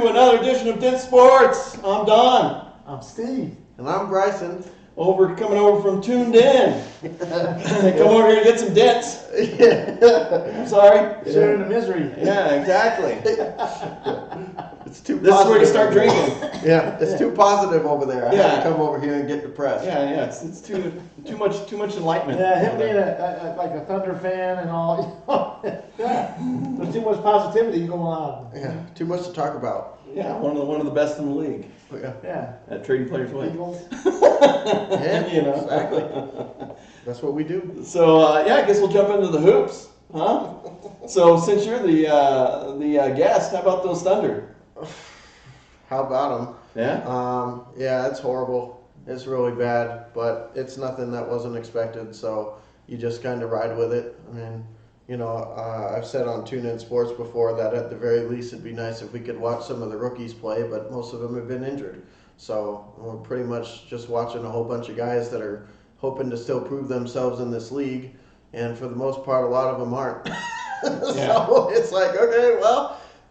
to another edition of Dent Sports. I'm Don. I'm Steve. And I'm Bryson. Coming over from Tuned In. Come over here and get some dents. I'm sorry. Sharing the misery. Yeah, exactly. It's too. This is where you start drinking. Yeah, it's too positive over there. I Yeah. have to come over here and get depressed. Yeah. It's too much enlightenment. Yeah, him being like a Thunder fan and all. There's too much positivity going on. Yeah, too much to talk about. Yeah, one of the best in the league Yeah, at trading players away. yeah, You know. exactly. That's what we do. So I guess we'll jump into the hoops, huh? So since you're the guest, how about those Thunder? How about Yeah. them? Yeah, it's horrible. It's really bad, but it's nothing that wasn't expected. So you just kind of ride with it. I mean, I've said on Tune In Sports before that at the very least it'd be nice if we could watch some of the rookies play, but most of them have been injured. So we're pretty much just watching a whole bunch of guys that are hoping to still prove themselves in this league, and for the most part, a lot of them aren't. So it's like, okay,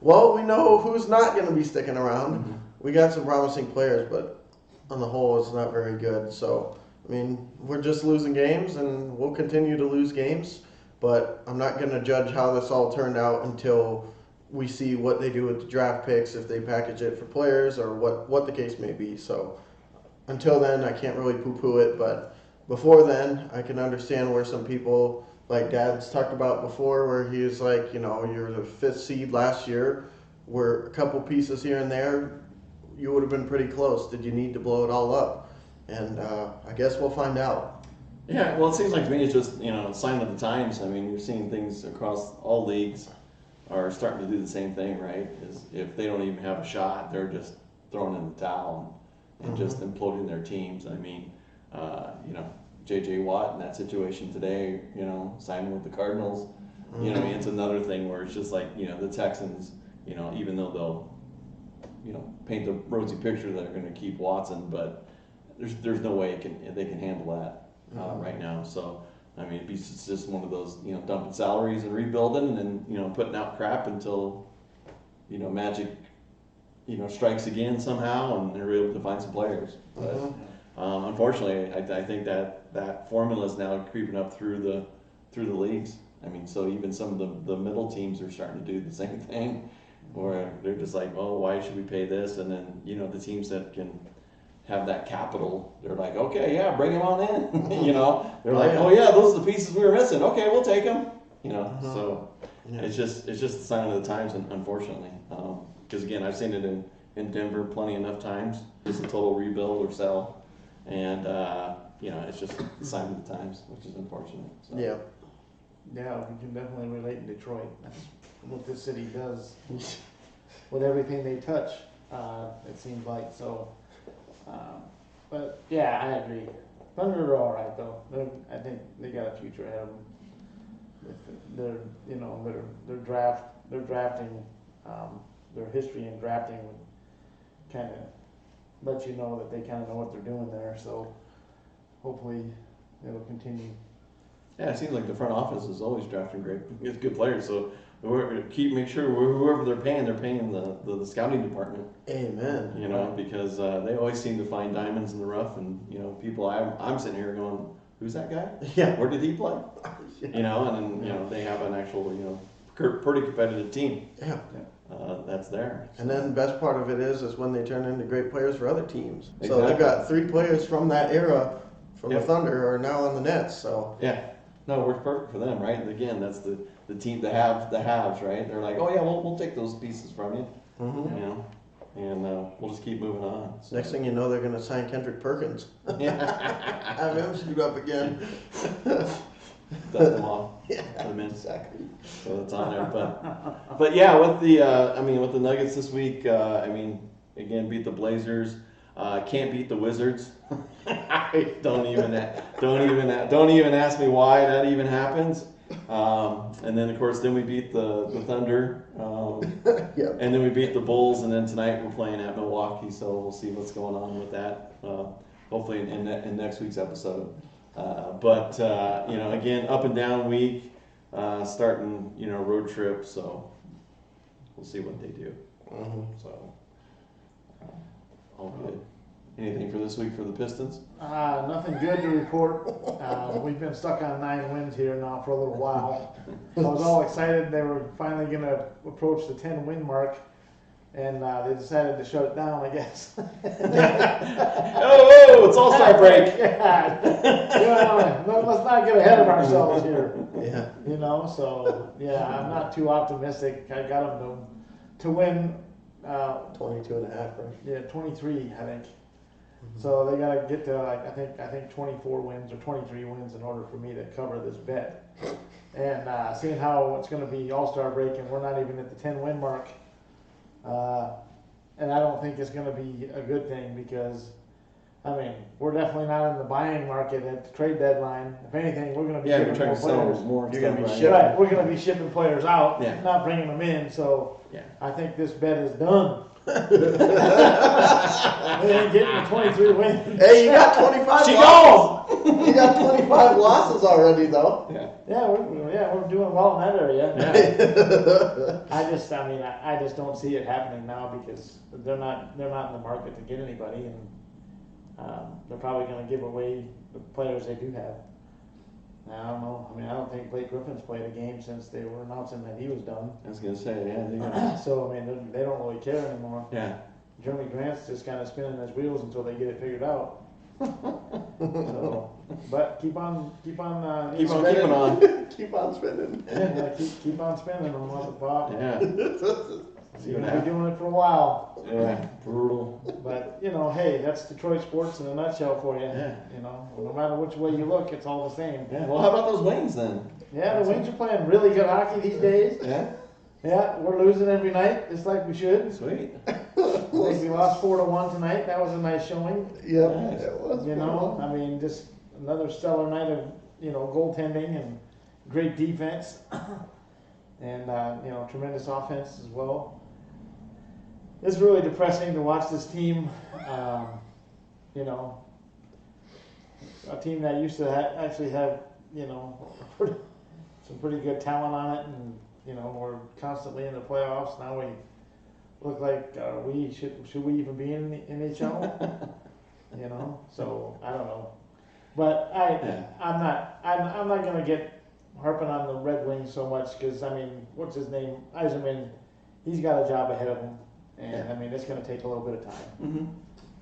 well, we know who's not going to be sticking around. Mm-hmm. We got some promising players, but on the whole, it's not very good. So, I mean, we're just losing games, and we'll continue to lose games. But I'm not going to judge how this all turned out until we see what they do with the draft picks, if they package it for players or what the case may be. So until then, I can't really poo-poo it. But before then, I can understand where some people, like Dad's talked about before, where he was like, you're the 5th seed last year. We're a couple pieces here and there. You would have been pretty close. Did you need to blow it all up? And I guess we'll find out. Yeah, well, it seems like to me it's just, a sign of the times. I mean, you're seeing things across all leagues are starting to do the same thing, right? Is if they don't even have a shot, they're just throwing in the towel and just imploding their teams. I mean, J.J. Watt in that situation today, signing with the Cardinals, it's another thing where it's just like, the Texans, even though they'll, paint the rosy picture that they're going to keep Watson, but there's no way they can handle that. Right now, so I mean, it's just one of those, dumping salaries and rebuilding, and then putting out crap until magic, strikes again somehow, and they're able to find some players. But unfortunately, I think that formula is now creeping up through the leagues. I mean, so even some of the middle teams are starting to do the same thing, where they're just like, oh, why should we pay this? And then the teams that can have that capital, they're like, okay, yeah, bring them on in. They're like, oh yeah, those are the pieces we were missing. Okay, we'll take them. So it's just a sign of the times, unfortunately. Because again, I've seen it in Denver plenty enough times. Just a total rebuild or sell, and it's just a sign of the times, which is unfortunate. So. Yeah. Yeah, we can definitely relate in Detroit. That's what this city does with everything they touch. It seems like so. But yeah, I agree. Thunder are all right though. I think they got a future ahead of them. They're drafting. Their history in drafting would kind of let you know that they kind of know what they're doing there. So hopefully it'll continue. Yeah, it seems like the front office is always drafting good players. So make sure whoever they're paying the scouting department. Amen. Because they always seem to find diamonds in the rough, and people. I'm sitting here going, who's that guy? Yeah. Where did he play? Yeah. And then they have an actual pretty competitive team. Yeah. That's there. So. And then the best part of it is when they turn into great players for other teams. Exactly. So they've got 3 players from that era from the Thunder are now on the Nets. So yeah, no, it works perfect for them, right? And again, that's the team, the haves, right? They're like, oh yeah, we'll take those pieces from you, and we'll just keep moving on. So. Next thing you know, they're going to sign Kendrick Perkins. Have him shoot up again. Dust them off. Yeah, exactly. So it's on there, but yeah, with the Nuggets this week, again, beat the Blazers. Can't beat the Wizards. Don't even ask me why that even happens. And then of course, we beat the Thunder. Yep. And then we beat the Bulls, and then tonight we're playing at Milwaukee. So we'll see what's going on with that. Hopefully in next week's episode. But again, up and down week, starting road trip. So we'll see what they do. So all good. Anything for this week for the Pistons? Nothing good to report. We've been stuck on 9 wins here now for a little while. I was all excited they were finally going to approach the 10-win mark, and they decided to shut it down, I guess. Oh, it's All-Star break. Yeah. Let's not get ahead of ourselves here. Yeah. You know, so yeah, I'm not too optimistic. I got them to win. 22 and a half, right? Yeah, 23, I think. So they got to get to I think 24 wins or 23 wins in order for me to cover this bet. And seeing how it's going to be All-Star break and we're not even at the 10-win mark, and I don't think it's going to be a good thing because, I mean, we're definitely not in the buying market at the trade deadline. If anything, we're going to be Yeah, shipping we're trying more to sell players. more. You're gonna be stuff, shipping. Right, we're going to be shipping players out, Yeah. not bringing them in. So Yeah. I think this bet is done. We ain't getting the 23 wins. Hey, you got 25 She losses. You got 25 losses already, though. Yeah. Yeah, we're doing well in that area. Yeah. I just don't see it happening now because they're not in the market to get anybody, and they're probably going to give away the players they do have. Now, I don't know. I don't think Blake Griffin's played a game since they were announcing that he was done. I was gonna say, yeah, they got, So they don't really care anymore. yeah. Jeremy Grant's just kind of spinning his wheels until they get it figured out. So, but keep on Keep on spinning. keeping on. Keep on spinning. Yeah, keep on spinning them, Mother Bob. Yeah. You're gonna be doing it for a while. Yeah. Brutal. But hey, that's Detroit sports in a nutshell for you. Yeah. No matter which way you look, it's all the same. Yeah. Well, how about those Wings then? Yeah, the Wings are playing really good hockey these days. Yeah. Yeah, we're losing every night, just like we should. Sweet. I think we lost 4-1 tonight. That was a nice showing. Yep. Nice. It was. Just another stellar night of goaltending and great defense, and tremendous offense as well. It's really depressing to watch this team. A team that used to actually have some pretty good talent on it, and we're constantly in the playoffs. Now we look like should we even be in the NHL? So I don't know, but I'm not gonna get harping on the Red Wings so much because what's his name, Eiserman, he's got a job ahead of him, and it's gonna take a little bit of time. Mm-hmm.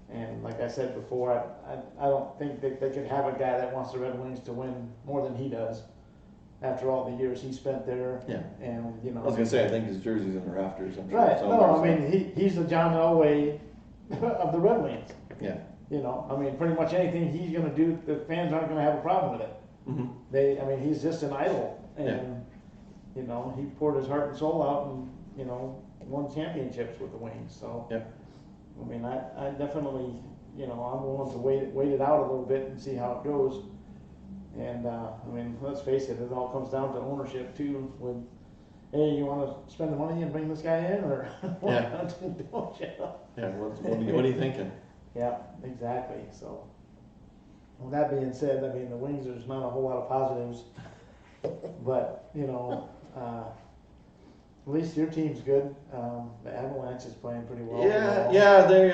And like I said before, I don't think that they could have a guy that wants the Red Wings to win more than he does after all the years he spent there. Yeah. And I was gonna say, I think his jersey's in the rafters. I'm sure. right. somewhere, No, so. he's the John Elway of the Red Wings. Yeah. Pretty much anything he's gonna do, the fans aren't gonna have a problem with it. Mm-hmm. He's just an idol, and he poured his heart and soul out, and won championships with the Wings. So Yeah. I definitely, I'm willing to wait it out a little bit and see how it goes. And let's face it all comes down to ownership too. With, hey, you want to spend the money and bring this guy in, or what? Yeah. Yeah. What are you thinking? Yeah, exactly. So, with that being said, the Wings, there's not a whole lot of positives, but at least your team's good. The Avalanche is playing pretty well. Yeah. They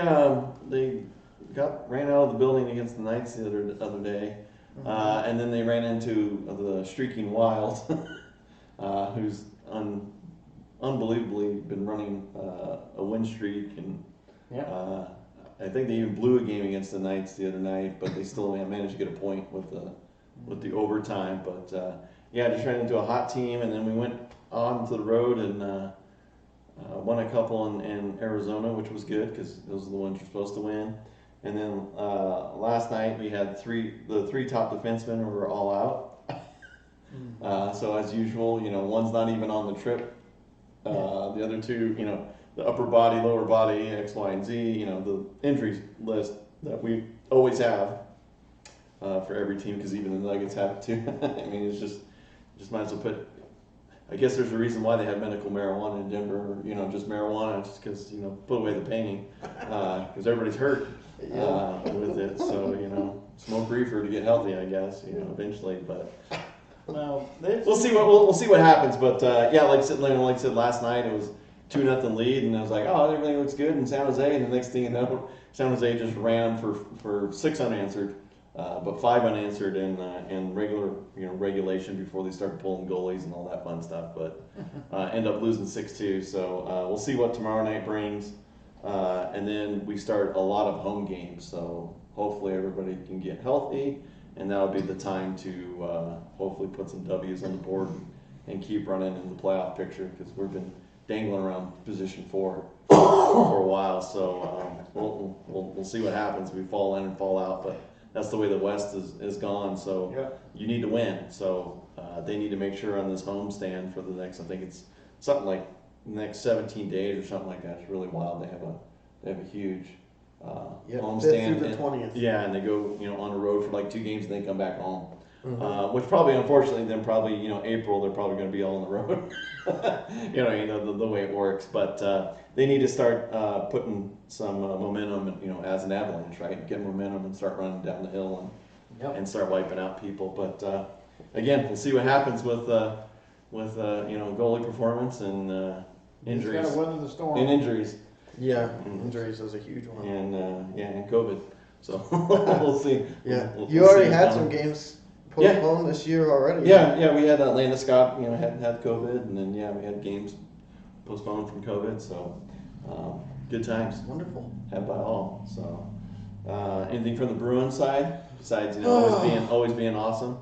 ran out of the building against the Knights the other day, and then they ran into the Streaking Wild, who's unbelievably been running a win streak, and I think they even blew a game against the Knights the other night, but they still managed to get a point with the overtime. But just ran into a hot team, and then we went on to the road and won a couple in Arizona, which was good because those are the ones you're supposed to win. And then last night we had the three top defensemen were all out. So as usual, one's not even on the trip. The other two, the upper body, lower body, X, Y, and Z, the injuries list that we always have for every team, because even the Nuggets have it too. It's just might as well put. I guess there's a reason why they have medical marijuana in Denver, just marijuana, just because, put away the pain, because everybody's hurt with it. So, smoke reefer to get healthy, I guess, eventually. But Well, we'll see what happens. But like I said last night, it 2-0 lead, and I was like, oh, everything looks good in San Jose, and the next thing you know, San Jose just ran for 6 unanswered, but 5 unanswered in regular regulation before they started pulling goalies and all that fun stuff. But end up losing 6-2. So we'll see what tomorrow night brings, and then we start a lot of home games. So hopefully everybody can get healthy, and that'll be the time to hopefully put some W's on the board and keep running in the playoff picture, because we've been dangling around position 4 for a while. So we'll see what happens. We fall in and fall out, but that's the way the West is gone. So Yeah. you need to win. So they need to make sure on this home stand for the next, I think it's something like the next 17 days or something like that. It's really wild. They have a huge home 5th stand. through the 20th. Yeah, and they go on the road for like 2 games and they come back home. Mhm. Which probably, unfortunately, then probably April they're probably going to be all on the road. the way it works. But they need to start putting some momentum, as an Avalanche, right? Get momentum and start running down the hill and start wiping out people. But again, we'll see what happens with goalie performance and injuries. Just gotta weather the storm. And injuries. Yeah, injuries is a huge one. And COVID. So we'll see. Yeah, We'll you see already what's had coming. some games postponed this year already. Yeah, we had Landon Scott, had COVID, and then we had games postponed from COVID. So good times. Wonderful. Had by all. So anything from the Bruins side besides always being awesome?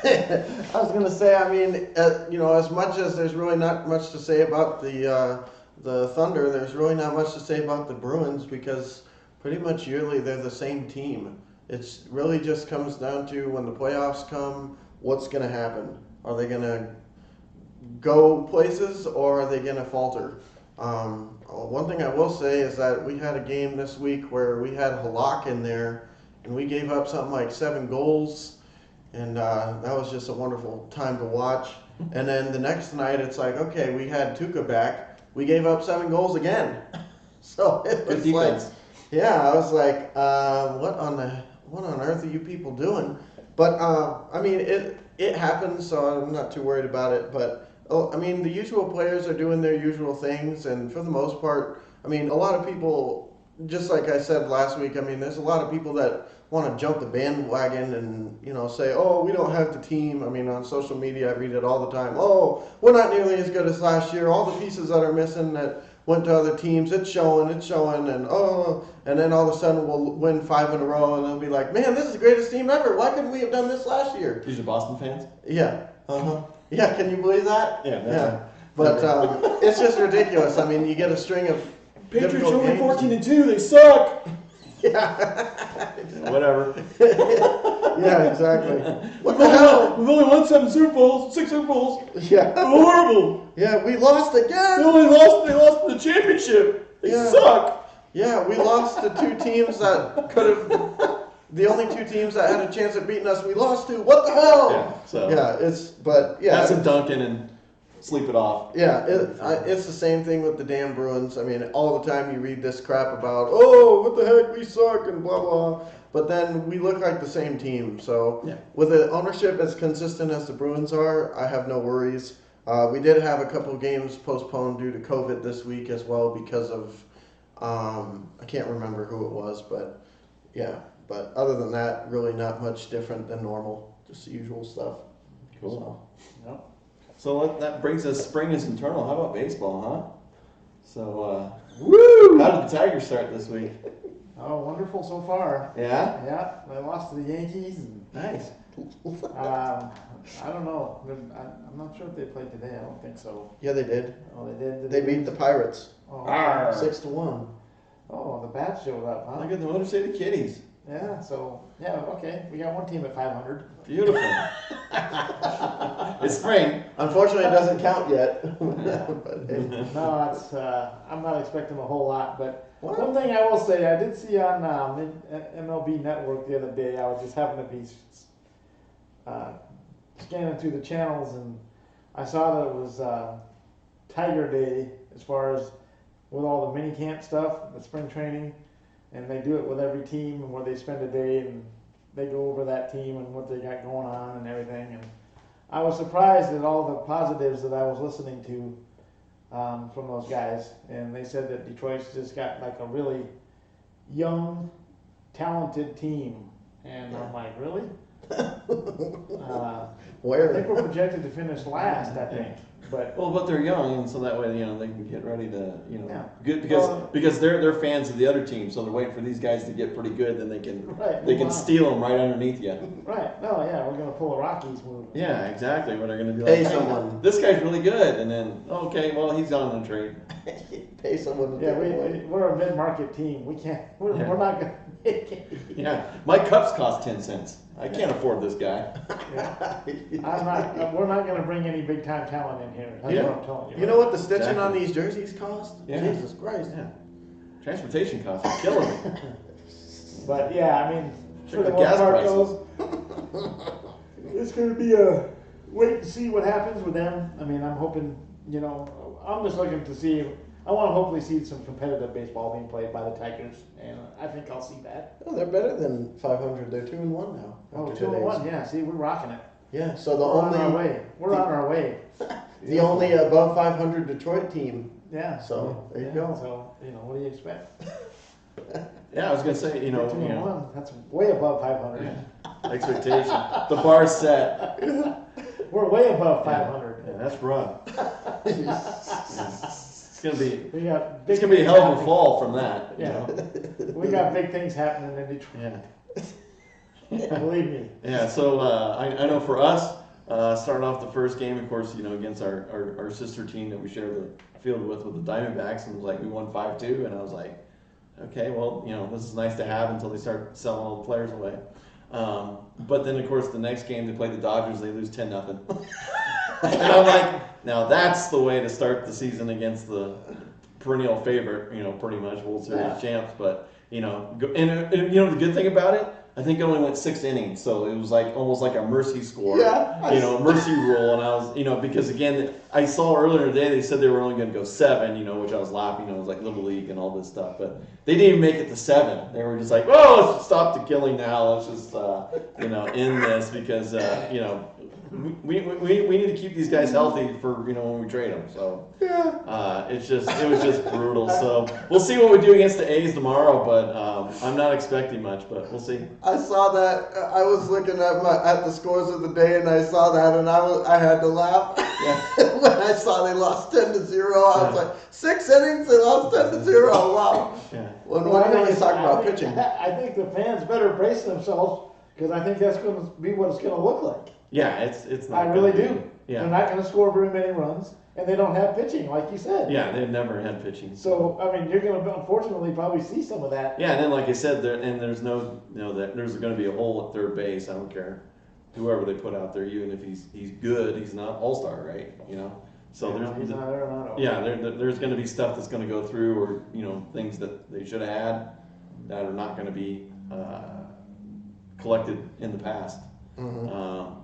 I was gonna say, I mean, as much as there's really not much to say about the Thunder, there's really not much to say about the Bruins, because pretty much yearly they're the same team. It's really just comes down to when the playoffs come, what's gonna happen? Are they gonna go places, or are they gonna falter? One thing I will say is that we had a game this week where we had Halak in there, and we gave up something like 7 goals. And that was just a wonderful time to watch. And then the next night, it's like, okay, we had Tuca back. We gave up 7 goals again. So it was like, I was like, what on earth are you people doing? But I mean, it happens, so I'm not too worried about it. But I mean, the usual players are doing their usual things, and for the most part, I mean, a lot of people, just like I said last week, I mean, there's a lot of people that want to jump the bandwagon and say, oh, we don't have the team. I mean, on social media I read it all the time. Oh, we're not nearly as good as last year. All the pieces that are missing that went to other teams, it's showing, and then all of a sudden we'll win 5 in a row, and they'll be like, man, this is the greatest team ever. Why couldn't we have done this last year? These are Boston fans? Yeah. Yeah, can you believe that? Yeah. But it's just ridiculous. I mean, you get a string of Patriots difficult only games. 14-2. They suck. Yeah. Whatever. Yeah, exactly. What the hell? We've only won 7 Super Bowls, 6 Super Bowls. Yeah. They're horrible. Yeah, we lost They again. lost the championship. They suck. Yeah, we lost to 2 teams that could have. The only 2 teams that had a chance at beating us, we lost to. What the hell? Yeah. So That's a Duncan and sleep it off. Yeah, it's the same thing with the damn Bruins. I mean, all the time you read this crap about, oh, what the heck, we suck and blah blah. But then we look like the same team. So with the ownership as consistent as the Bruins are, I have no worries. We did have a couple of games postponed due to COVID this week as well because of I can't remember who it was, but yeah. But other than that, really not much different than normal. Just the usual stuff. Cool. Yep. So that brings us, spring is eternal. How about baseball, huh? So, Woo! how did the Tigers start this week? Oh, wonderful so far. Yeah? Yeah, they lost to the Yankees. And, Nice. I don't know. I'm not sure if they played today. I don't think so. Yeah, they did. Oh, they did. They beat the Pirates Oh, Arr. 6-1. oh, the bats showed up, huh? Look at the Motor City Kitties. Yeah. So okay, we got one team at 500. Beautiful. It's spring. Unfortunately, it doesn't count yet. But, hey. No, it's I'm not expecting a whole lot, but What? one thing I will say, I did see on MLB Network the other day. I was just happened to be scanning through the channels, and I saw that it was Tiger Day as far as with all the mini camp stuff, the spring training, and they do it with every team and where they spend a day and they go over that team and what they got going on and everything. And I was surprised at all the positives that I was listening to from those guys, and they said that Detroit's just got like a really young, talented team, and I'm like, really? I Where? think we're projected to finish last, I think, but Well, but they're young, and so that way, they can get ready to, Yeah. good Well, because they're fans of the other team, so they're waiting for these guys to get pretty good, then they can right, steal them right underneath you. right. No, yeah, we're gonna pull a Rockies move. Yeah, exactly. What they're gonna be Pay like, someone. this guy's really good, and then okay, well he's on the trade. Pay someone to Yeah, take it away. we're a mid-market team. We can't. We're Yeah. not gonna make it. Yeah, my cups cost 10 cents. I can't afford this guy. Yeah. We're not gonna bring any big-time talent in here. That's Yeah. what I'm telling you. You know what the stitching Exactly. on these jerseys cost? Yeah. Jesus Christ. Yeah, transportation costs are killing me. But yeah, I mean, Check for the the most gas part, prices. it's gonna be a wait and see what happens with them. I mean, I'm hoping. I'm just looking to see. I want to hopefully see some competitive baseball being played by the Tigers, and I think I'll see that. Oh, they're better than 500. They're 2-1 now. Oh, after 2-1, today's. yeah. See, we're rocking it. Yeah. So We're on our way. We're on our way. the only above 500 Detroit team. Yeah. So there you Yeah, go. So what do you expect? Yeah, I was gonna say, 2-1. That's way above 500. expectation. The bar's set. We're way above 500. Yeah, that's rough. It's gonna be. We got. It's big gonna be a things hell of a happening. fall from that. Yeah. We got big things happening in Detroit. Yeah. Believe me. Yeah. So I know for us, starting off the first game, of course, against our sister team that we share the field with the Diamondbacks, and it was like we won 5-2, and I was like, okay, well, this is nice to have until they start selling all the players away. But then, of course, the next game they play the Dodgers, they lose 10-0. And I'm like, now that's the way to start the season against the perennial favorite, pretty much World Series champs. But and the good thing about it, I think it only went 6 innings, so it was like almost like a mercy score, Yeah. mercy rule. And I was, because again, I saw earlier today they said they were only going to go 7, which I was laughing. It was like little league and all this stuff, but they didn't even make it to 7. They were just like, oh, let's stop the killing now. Let's just end this because we need to keep these guys healthy for when we trade them. So it was just brutal. So we'll see what we do against the A's tomorrow, but I'm not expecting much, but we'll see. I saw that. I was looking at the scores of the day, and I saw that, and I had to laugh. Yeah. When I saw they lost 10-0, I was like, 6 innings, they lost 10-0. Wow. Yeah. When you talking about pitching? I think the fans better brace themselves because I think that's going to be what it's going to look like. Yeah, it's not. I really gonna do. be- Yeah. They're not going to score very many runs, and they don't have pitching, like you said. Yeah, they've never had pitching. So, I mean, you're going to unfortunately probably see some of that. Yeah, and then like I said, there's no, that there's going to be a hole at third base. I don't care whoever they put out there, even if he's good, he's not all-star, right? So He's not Arenado. there's going to be stuff that's going to go through, or things that they should have had that are not going to be collected in the past.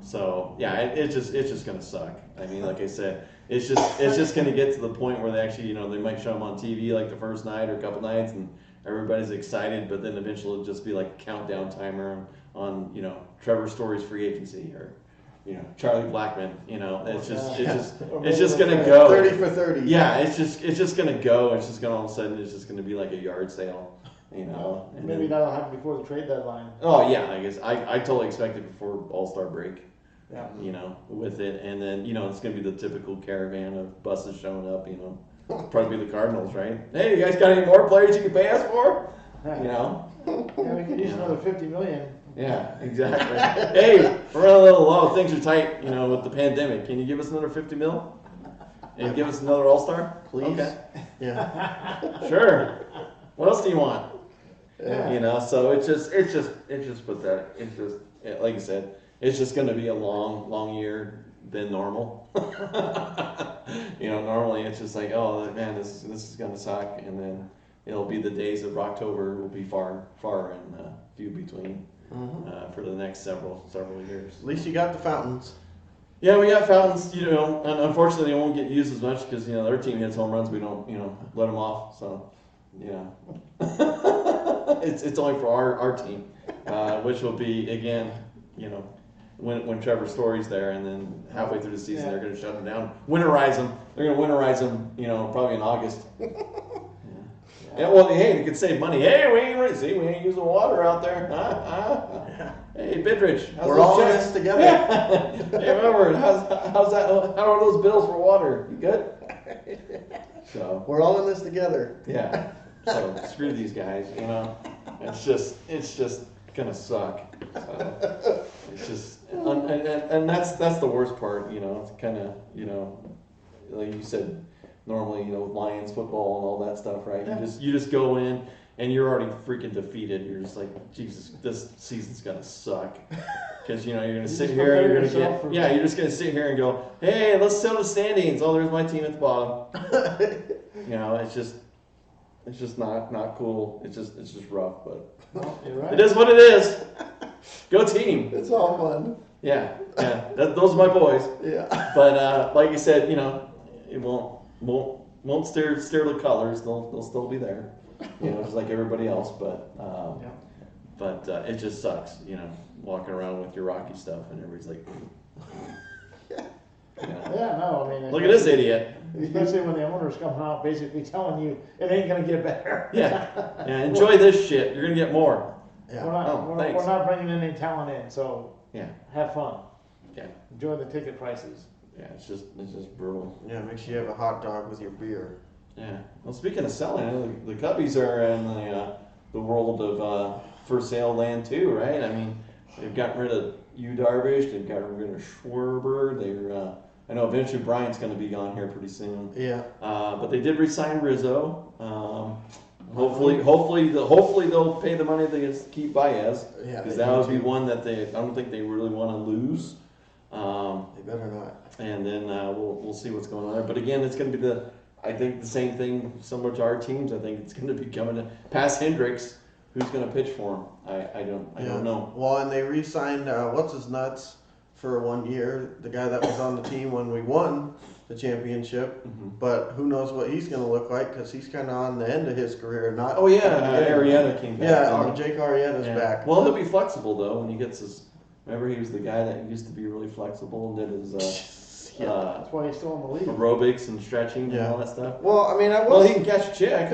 So yeah, it's just gonna suck. I mean, like I said, it's just gonna get to the point where they actually, they might show them on TV like the first night or a couple nights, and everybody's excited, but then eventually it'll just be like a countdown timer on Trevor Story's free agency, or Charlie Blackmon. It's just gonna go 30 for 30. Yeah, it's just gonna go. It's just gonna all of a sudden it's just gonna be like a yard sale. And Maybe then- that'll happen before the trade deadline. Oh yeah, I guess I totally expect it before All-Star break. Yeah. With it, and then it's gonna be the typical caravan of buses showing up. Probably be the Cardinals, right? Hey, you guys got any more players you can pay us for? Yeah, we could use another $50 million. Yeah, exactly. Hey, we're running a little low. Things are tight, with the pandemic. Can you give us another $50 million? And give us another All-Star, Please. Okay, Yeah. sure. What else do you want? Yeah. So it's just pathetic. It's just, like you said, it's just going to be a long year than normal. Normally it's just like, oh man, this is going to suck, and then it'll be the days of October will be far and few between for the next several years. At least you got the fountains. Yeah, we got fountains, and unfortunately they won't get used as much because their team hits home runs. We don't let them off, so. It's only for our team, which will be again, when Trevor Story's there, and then halfway through the season they're going to shut him down, winterize him. They're going to winterize him, probably in August. Yeah, well, hey, they could save money. Hey, we ain't using water out there. Hey, Bidrich, We're all in this together. Hey, remember, how's that? How are those bills for water? You good? So We're all in this together. yeah. So screw these guys. It's just gonna suck. So it's just, and that's the worst part. It's kind of like you said. Normally, Lions football and all that stuff, right? Yeah. You just go in and you're already freaking defeated. You're just like, Jesus, this season's gonna suck, because you're gonna sit here and you're gonna you're just gonna sit here and go, hey, let's sell the standings. Oh, there's my team at the bottom. It's just not cool. It's just rough, but You're right. it is what it is. Go team. It's all fun. Yeah. Those are my boys. Yeah. But like you said, it won't steer the colors. They'll still be there, just like everybody else. But it just sucks, walking around with your Rocky stuff and everybody's like, Yeah, no, I mean. look at this idiot. Especially when the owner's coming out basically telling you it ain't gonna get better. Yeah, enjoy this shit. You're gonna get more. Yeah. We're not bringing any talent in, so Yeah, have fun. yeah, Enjoy the ticket prices. yeah. It's just brutal. Yeah, make sure you have a hot dog with your beer. Yeah. Well, speaking of selling, the Cubbies are in the world of for sale land too, right? I mean, they've gotten rid of Darvish. They've gotten rid of Schwarber. They're I know eventually Bryant's going to be gone here pretty soon. Yeah. But they did re-sign Rizzo. Hopefully they'll pay the money they keep Baez, Yeah. because that would be one that I don't think they really want to lose. They better not. And then we'll see what's going on there. But again, it's going to be I think the same thing similar to our teams. I think it's going to be coming to past Hendricks. Who's going to pitch for him? I don't know. Well, and they re-signed what's his nuts for 1 year. The guy that was on the team when we won the championship. Mm-hmm. But who knows what he's going to look like, because he's kind of on the end of his career. Not. Oh yeah, Arrieta came back. Yeah, Jake Arrieta's back. Well, he'll be flexible though when he gets his. Remember, he was the guy that used to be really flexible and did his That's why he's still in the league. aerobics and stretching and all that stuff. Well, I mean, Well, he can catch a check.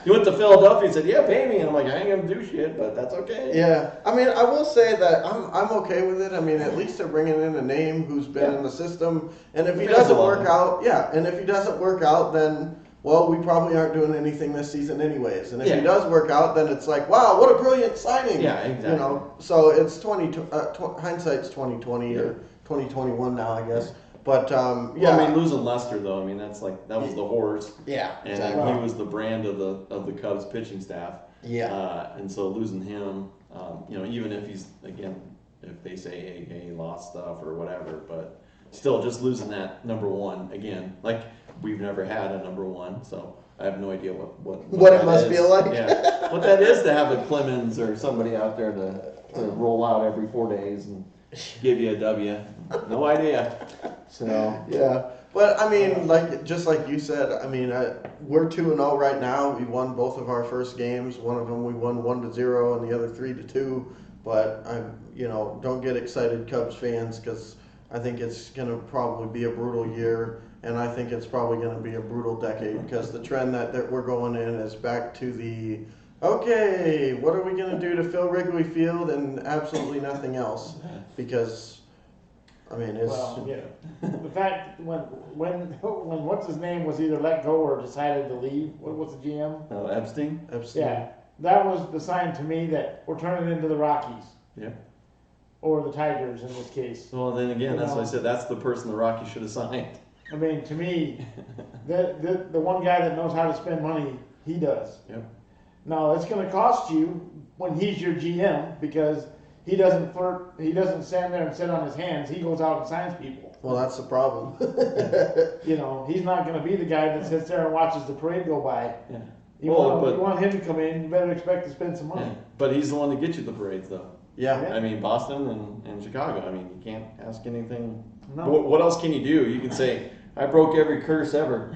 He went to Philadelphia and said, "Yeah, pay me," and I'm like, "I ain't gonna do shit, but that's okay." Yeah, I mean, I will say that I'm okay with it. I mean, at least they're bringing in a name who's been in the system, and if he doesn't work out, then well, we probably aren't doing anything this season anyways. And if he does work out, then it's like, wow, what a brilliant signing. Yeah, exactly. So it's hindsight's 2020 or 2021 now, I guess. But Well, I mean, losing Lester though, I mean that was the horse. Yeah, And exactly. he was the brand of the Cubs pitching staff. Yeah. And so losing him, even if he's if they say hey, he lost stuff or whatever, but still just losing that number one again, like we've never had a number one, so I have no idea what it must feel like. Yeah, what that is to have a Clemens or somebody out there to roll out every 4 days and give you a W. No idea. So yeah, but I mean, just like you said, I mean, we're 2-0 right now. We won both of our first games. One of them we won 1-0, and the other 3-2. But don't get excited, Cubs fans, because I think it's gonna probably be a brutal year, and I think it's probably gonna be a brutal decade, because the trend that we're going in is back to the okay, what are we gonna do to fill Wrigley Field and absolutely nothing else, because. I mean, it's the fact when what's his name was either let go or decided to leave. What was the GM? Epstein. Yeah, that was the sign to me that we're turning into the Rockies. Yeah. Or the Tigers in this case. Well, then again, that's why I said that's the person the Rockies should have signed. I mean, to me, the one guy that knows how to spend money, he does. Yep. Now it's going to cost you when he's your GM, because he doesn't flirt. He doesn't stand there and sit on his hands. He goes out and signs people. Well, that's the problem. He's not going to be the guy that sits there and watches the parade go by. Yeah. You want him to come in, you better expect to spend some money. Yeah. But he's the one that gets you the parades, though. Yeah. I mean, Boston and Chicago. I mean, you can't ask anything. No. What else can you do? You can say, I broke every curse ever.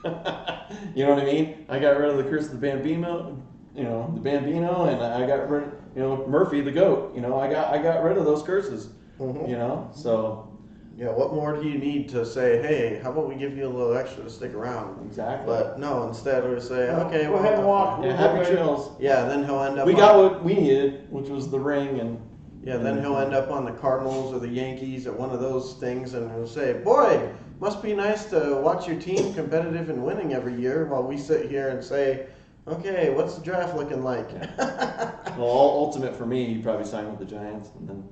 You know what I mean? I got rid of the curse of the Bambino. the Bambino, and I got rid, Murphy the goat. I got rid of those curses. So Yeah, what more do you need to say, hey, how about we give you a little extra to stick around? exactly. But no, instead we say, okay, Go ahead and walk. Yeah, happy trails. Yeah, then he'll end up We got what we needed, which was the ring, and then he'll end up on the Cardinals or the Yankees or one of those things, and he'll say, boy, must be nice to watch your team competitive and winning every year, while we sit here and say, okay, what's the draft looking like? well, ultimate for me, he'd probably sign with the Giants, and then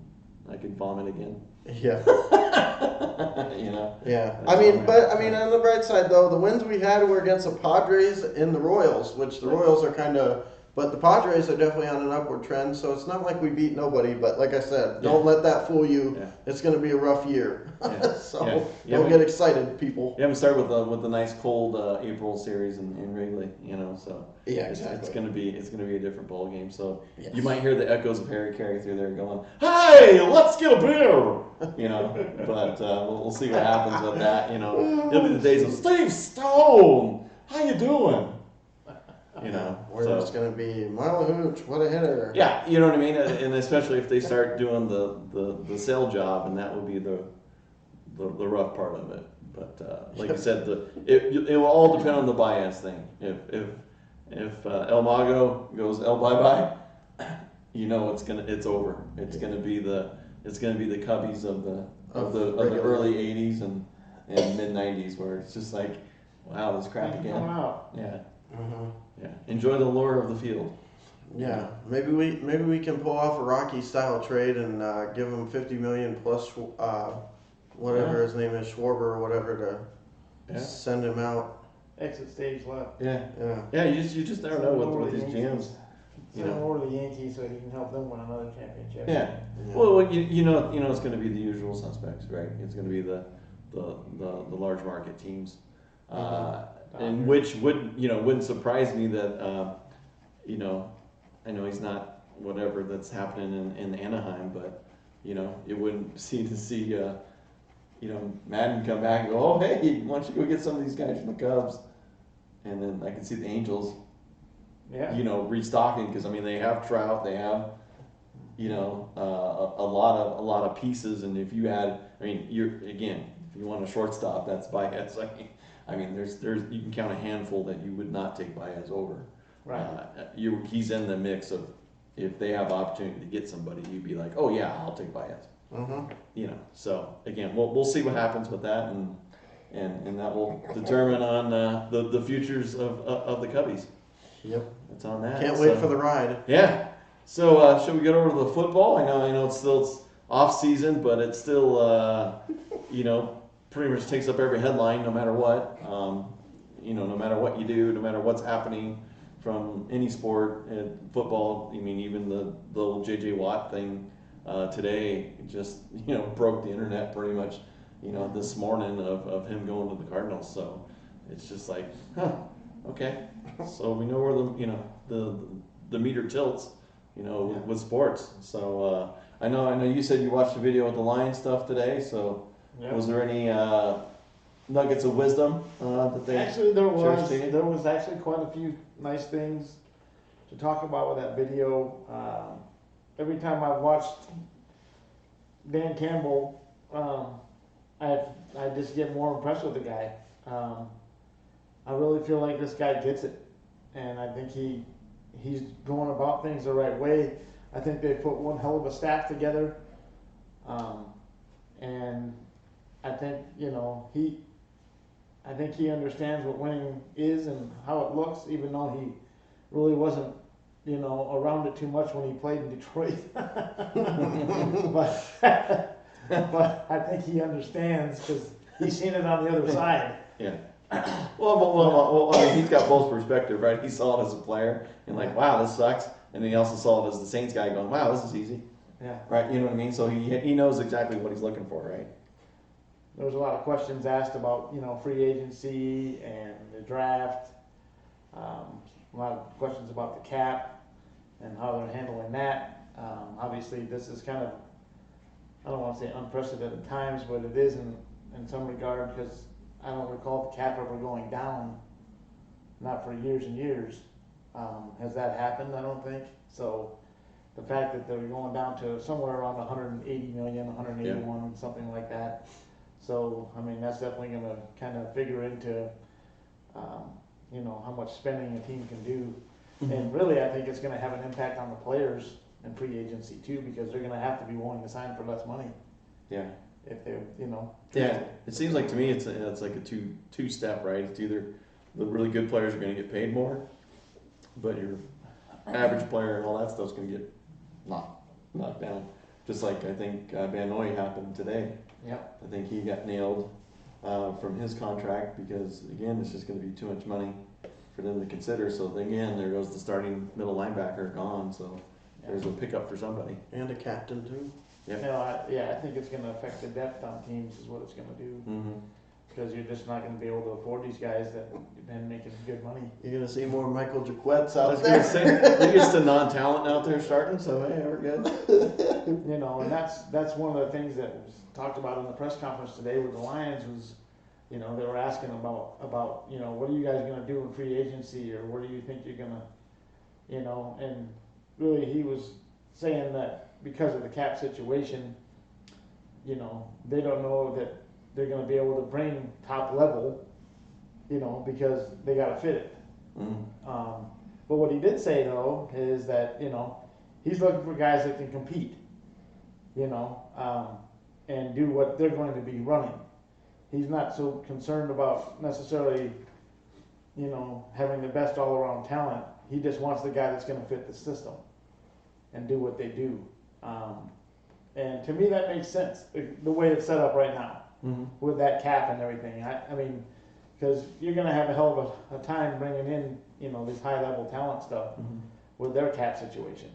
I could vomit again. Yeah. Yeah. That's all right. On the bright side though, the wins we had were against the Padres and the Royals, which the Royals are kind of, but the Padres are definitely on an upward trend. So it's not like we beat nobody, but like I said, don't let that fool you. Yeah. It's going to be a rough year. Yeah. So Yeah. don't get excited, people. You haven't started with the nice cold April series in Wrigley, so Yeah, it's exactly. gonna be a different ball game. So Yes. you might hear the echoes of Harry Carey through there going, "Hey, let's get a beer," But we'll see what happens with that. It'll be the days of Steve Stone. How you doing? We're so. just going to be Marla Hooch, what a hitter. Yeah, you know what I mean, and especially if they start doing the sale job, and that will be the rough part of it. But like you said, it will all depend on the bias thing. If El Mago goes El bye bye, it's over. It's gonna be the Cubbies of the early '80s and mid '90s, where it's just like, wow, this crap again. Coming out. Yeah. Uh-huh. Yeah, enjoy the lure of the field. Yeah, maybe we can pull off a Rocky style trade and give him $50 million plus whatever his name is, Schwarber or whatever, to send him out. Exit stage left. Yeah, Yeah. You just never know with these GMs. Send him over to the Yankees so he can help them win another championship. Yeah. Well, it's going to be the usual suspects, right? It's going to be the large market teams. And which wouldn't surprise me that I know he's not whatever that's happening in Anaheim, but it wouldn't see Madden come back and go, oh hey, why don't you go get some of these guys from the Cubs, and then I can see the Angels restocking, because they have Trout, they have a lot of pieces, and if you had if you want a shortstop, that's Baez. There's you can count a handful that you would not take Baez over. Right. He's in the mix of, if they have opportunity to get somebody, you'd be like, oh yeah, I'll take Baez. So again, we'll see what happens with that, and that will determine on the futures of the Cubbies. Yep. That's on that. Can't wait for the ride. Yeah. So should we get over to the football? I know it's off season, but it's still pretty much takes up every headline, no matter what. No matter what you do, no matter what's happening from any sport, football. Even the old J.J. Watt thing today just broke the internet pretty much. This morning of him going to the Cardinals. So it's just like, okay. So we know where the meter tilts. With sports. So I know you said you watched the video with the Lions stuff today. So. Yep. Was there any nuggets of wisdom that they Actually, there was. shared to you? There was actually quite a few nice things to talk about with that video. Every time I've watched Dan Campbell, I just get more impressed with the guy. I really feel like this guy gets it, and I think he's going about things the right way. I think they put one hell of a staff together, and I think he understands what winning is and how it looks, even though he really wasn't around it too much when he played in Detroit. but I think he understands because he's seen it on the other side. Yeah. Well, he's got both perspective, right? He saw it as a player and like, wow, this sucks, and then he also saw it as the Saints guy going, wow, this is easy. Yeah. Right. You know what I mean? So he knows exactly what he's looking for, right? There was a lot of questions asked about free agency and the draft. A lot of questions about the cap and how they're handling that. Obviously, this is kind of, I don't want to say unprecedented times, but it is in some regard, because I don't recall the cap ever going down, not for years and years. Has that happened? I don't think. So the fact that they're going down to somewhere around 180 million, 181, something like that. So, I mean, that's definitely going to kind of figure into, how much spending a team can do. Mm-hmm. And really, I think it's going to have an impact on the players in free agency too, because they're going to have to be willing to sign for less money Yeah. if they're, Yeah, it seems like to me it's like a two step, right? It's either the really good players are going to get paid more, but your average player and all that stuff's going to get knocked down. Just like I think Van Noy happened today. Yep. I think he got nailed from his contract because again it's just going to be too much money for them to consider. So again, there goes the starting middle linebacker gone. So there's a pickup for somebody. And a captain too. Yep. I think it's going to affect the depth on teams is what it's going to do. Mm-hmm. Because you're just not going to be able to afford these guys that have been making good money. You're gonna see more Michael Jaquettes I out was there. gonna say, I think it's the non-talent out there starting, so hey, we're good. And that's one of the things that was talked about in the press conference today with the Lions was, they were asking about what are you guys going to do in free agency, or where do you think you're going to, and really he was saying that because of the cap situation, they don't know that they're going to be able to bring top level, because they got to fit it. Mm-hmm. But what he did say though is that he's looking for guys that can compete, and do what they're going to be running. He's not so concerned about necessarily, having the best all around talent. He just wants the guy that's going to fit the system and do what they do. And to me that makes sense, the way it's set up right now. Mm-hmm. With that cap and everything. I mean, because you're going to have a hell of a time bringing in, these high level talent stuff with their cap situation.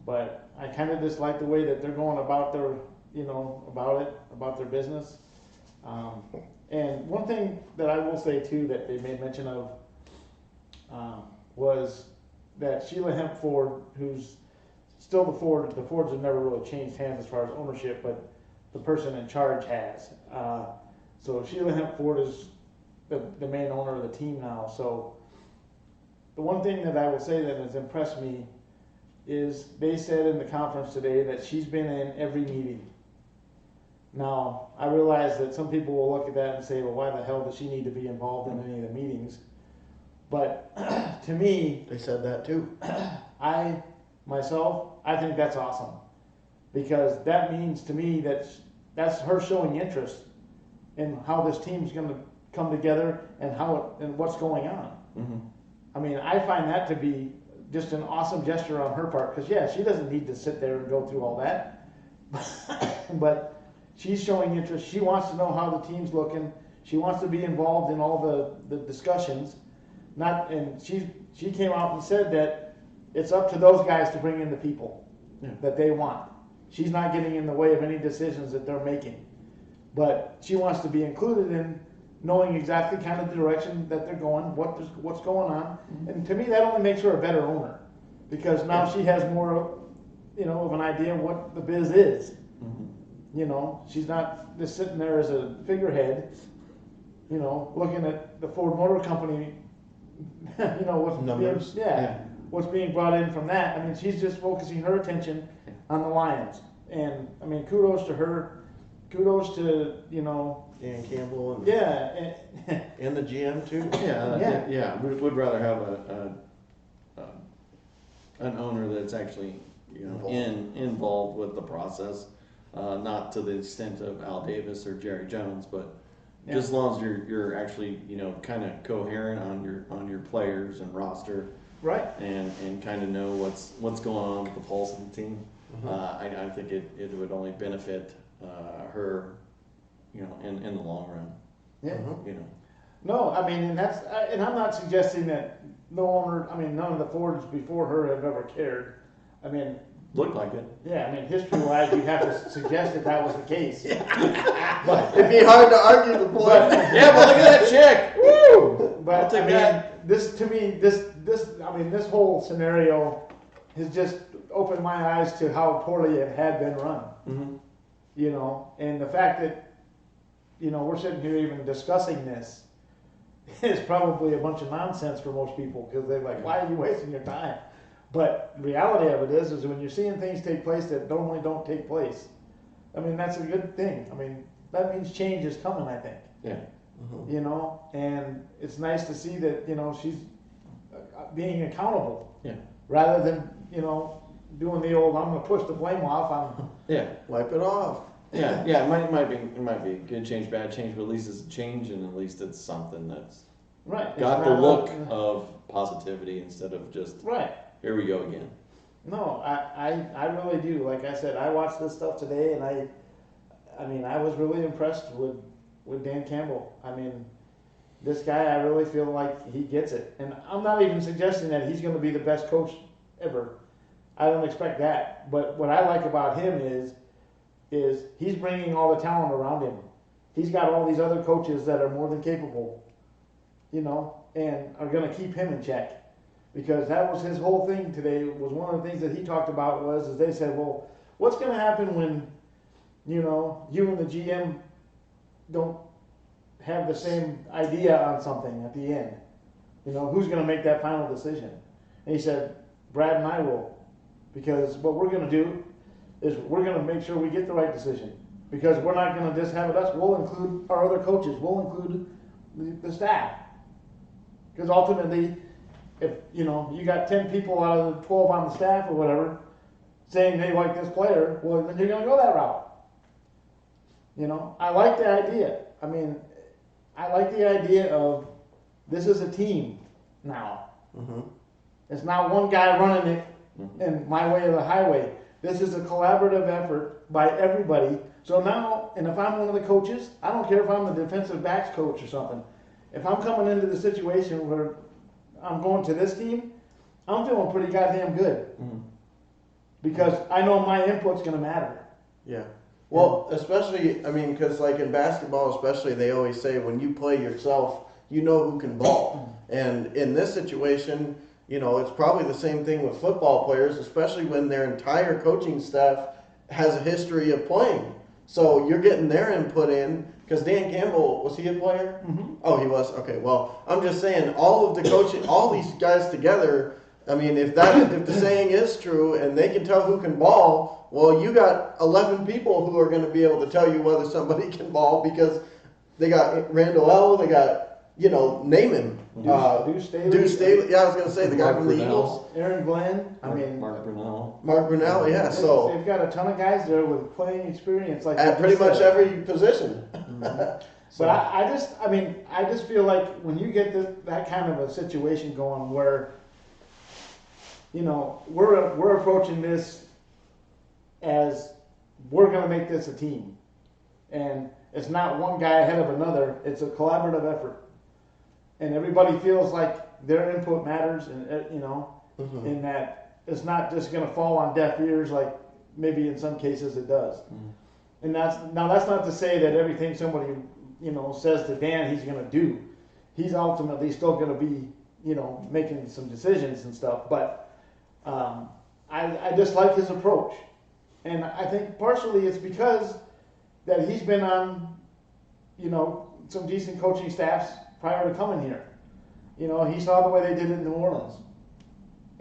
But I kind of just like the way that they're going about their, about their business. And one thing that I will say too that they made mention of was that Sheila Hemp Ford, who's still the Fords have never really changed hands as far as ownership, but the person in charge has. So Sheila Hemp Ford is the main owner of the team now. So the one thing that I will say that has impressed me is they said in the conference today that she's been in every meeting. Now, I realize that some people will look at that and say, well, why the hell does she need to be involved in any of the meetings? But to me, They said that too. I think that's awesome. Because that means to me that's her showing interest in how this team's going to come together and and what's going on. Mm-hmm. I mean, I find that to be just an awesome gesture on her part, because she doesn't need to sit there and go through all that, but she's showing interest. She wants to know how the team's looking. She wants to be involved in all the discussions. She came out and said that it's up to those guys to bring in the people that they want. She's not getting in the way of any decisions that they're making, but she wants to be included in knowing exactly kind of the direction that they're going, what's going on. And to me, that only makes her a better owner, because now she has more, of an idea of what the biz is. Mm-hmm. She's not just sitting there as a figurehead, looking at the Ford Motor Company, what's Numbers. what's being brought in from that. I mean, she's just focusing her attention on the Lions. And I mean, kudos to her. Kudos to, Dan Campbell and yeah. and the GM too. Yeah. Would rather have an owner that's actually involved with the process, not to the extent of Al Davis or Jerry Jones, but just as long as you're actually kind of coherent on your players and roster, Right. and kind of know what's going on with the pulse of the team. I think it would only benefit her, in the long run. Yeah. No, I mean, and I'm not suggesting that none of the Fords before her have ever cared. I mean, looked like it. yeah, I mean, history-wise, you'd have to suggest that was the case. But it'd be hard to argue the point. Yeah, but look at that chick. Woo! But this whole scenario has just opened my eyes to how poorly it had been run. Mm-hmm. And the fact that we're sitting here even discussing this, is probably a bunch of nonsense for most people because they're like, why are you wasting your time? But the reality of it is when you're seeing things take place that normally don't take place, I mean, that's a good thing. I mean, that means change is coming, I think. Yeah. You know, and it's nice to see that, you know, she's being accountable. Yeah. Rather than, you know, doing the old, I'm going to push the blame off on. Yeah. Wipe it off. Yeah. It might be good change, bad change, but at least it's a change, and at least it's something that's Right. got the look of positivity instead of just Right. here we go again. No, I really do. Like I said, I watched this stuff today, and I mean, I was really impressed with Dan Campbell. I mean, this guy, I really feel like he gets it. And I'm not even suggesting that he's going to be the best coach ever. I don't expect that. But what I like about him is he's bringing all the talent around him. He's got all these other coaches that are more than capable, you know, and are going to keep him in check. Because that was his whole thing today, was one of the things that he talked about is they said, well, what's going to happen when, you know, you and the GM don't have the same idea on something at the end? You know, who's going to make that final decision? And he said, Brad and I will. Because what we're going to do is we're going to make sure we get the right decision. Because we're not going to just have it us. We'll include our other coaches. We'll include the staff. Because ultimately, if, you know, you got 10 people out of the 12 on the staff or whatever saying they like this player, well, then you're going to go that route. You know, I like the idea. I mean, I like the idea of this is a team now. Mm-hmm. It's not one guy running it in my way or the highway. This is a collaborative effort by everybody. So now, and if I'm one of the coaches, I don't care if I'm the defensive backs coach or something. If I'm coming into the situation where I'm going to this team, I'm feeling pretty goddamn good. Mm-hmm. Because I know my input's going to matter. Yeah. Well, especially, I mean, because like in basketball especially, they always say when you play yourself, you know who can ball. And in this situation, you know, it's probably the same thing with football players, especially when their entire coaching staff has a history of playing. So you're getting their input in, because Dan Campbell, was he a player? Mm-hmm. Oh, he was? Okay, well, I'm just saying, all of the coaching, all these guys together, I mean, if the saying is true and they can tell who can ball, well, you got 11 people who are going to be able to tell you whether somebody can ball, because they got Randall L., they got, you know, name him. Deuce Staley. Deuce Staley, yeah, I was going to say, the guy Mark from the Brunell. Eagles. Aaron Glenn. I mean, Mark Brunell. Mark Brunell, yeah, so they've got a ton of guys there with playing experience. Like at you pretty much said. every position. But I just feel like when you get that kind of a situation going where, you know, we're approaching this as we're going to make this a team, and it's not one guy ahead of another. It's a collaborative effort, and everybody feels like their input matters, and you know, Mm-hmm. in that it's not just going to fall on deaf ears like maybe in some cases it does. Mm-hmm. And that's not to say that everything somebody, you know, says to Dan he's going to do. He's ultimately still going to be, you know, making some decisions and stuff. But I just like his approach. And I think partially it's because that he's been on, you know, some decent coaching staffs prior to coming here. You know, he saw the way they did it in New Orleans.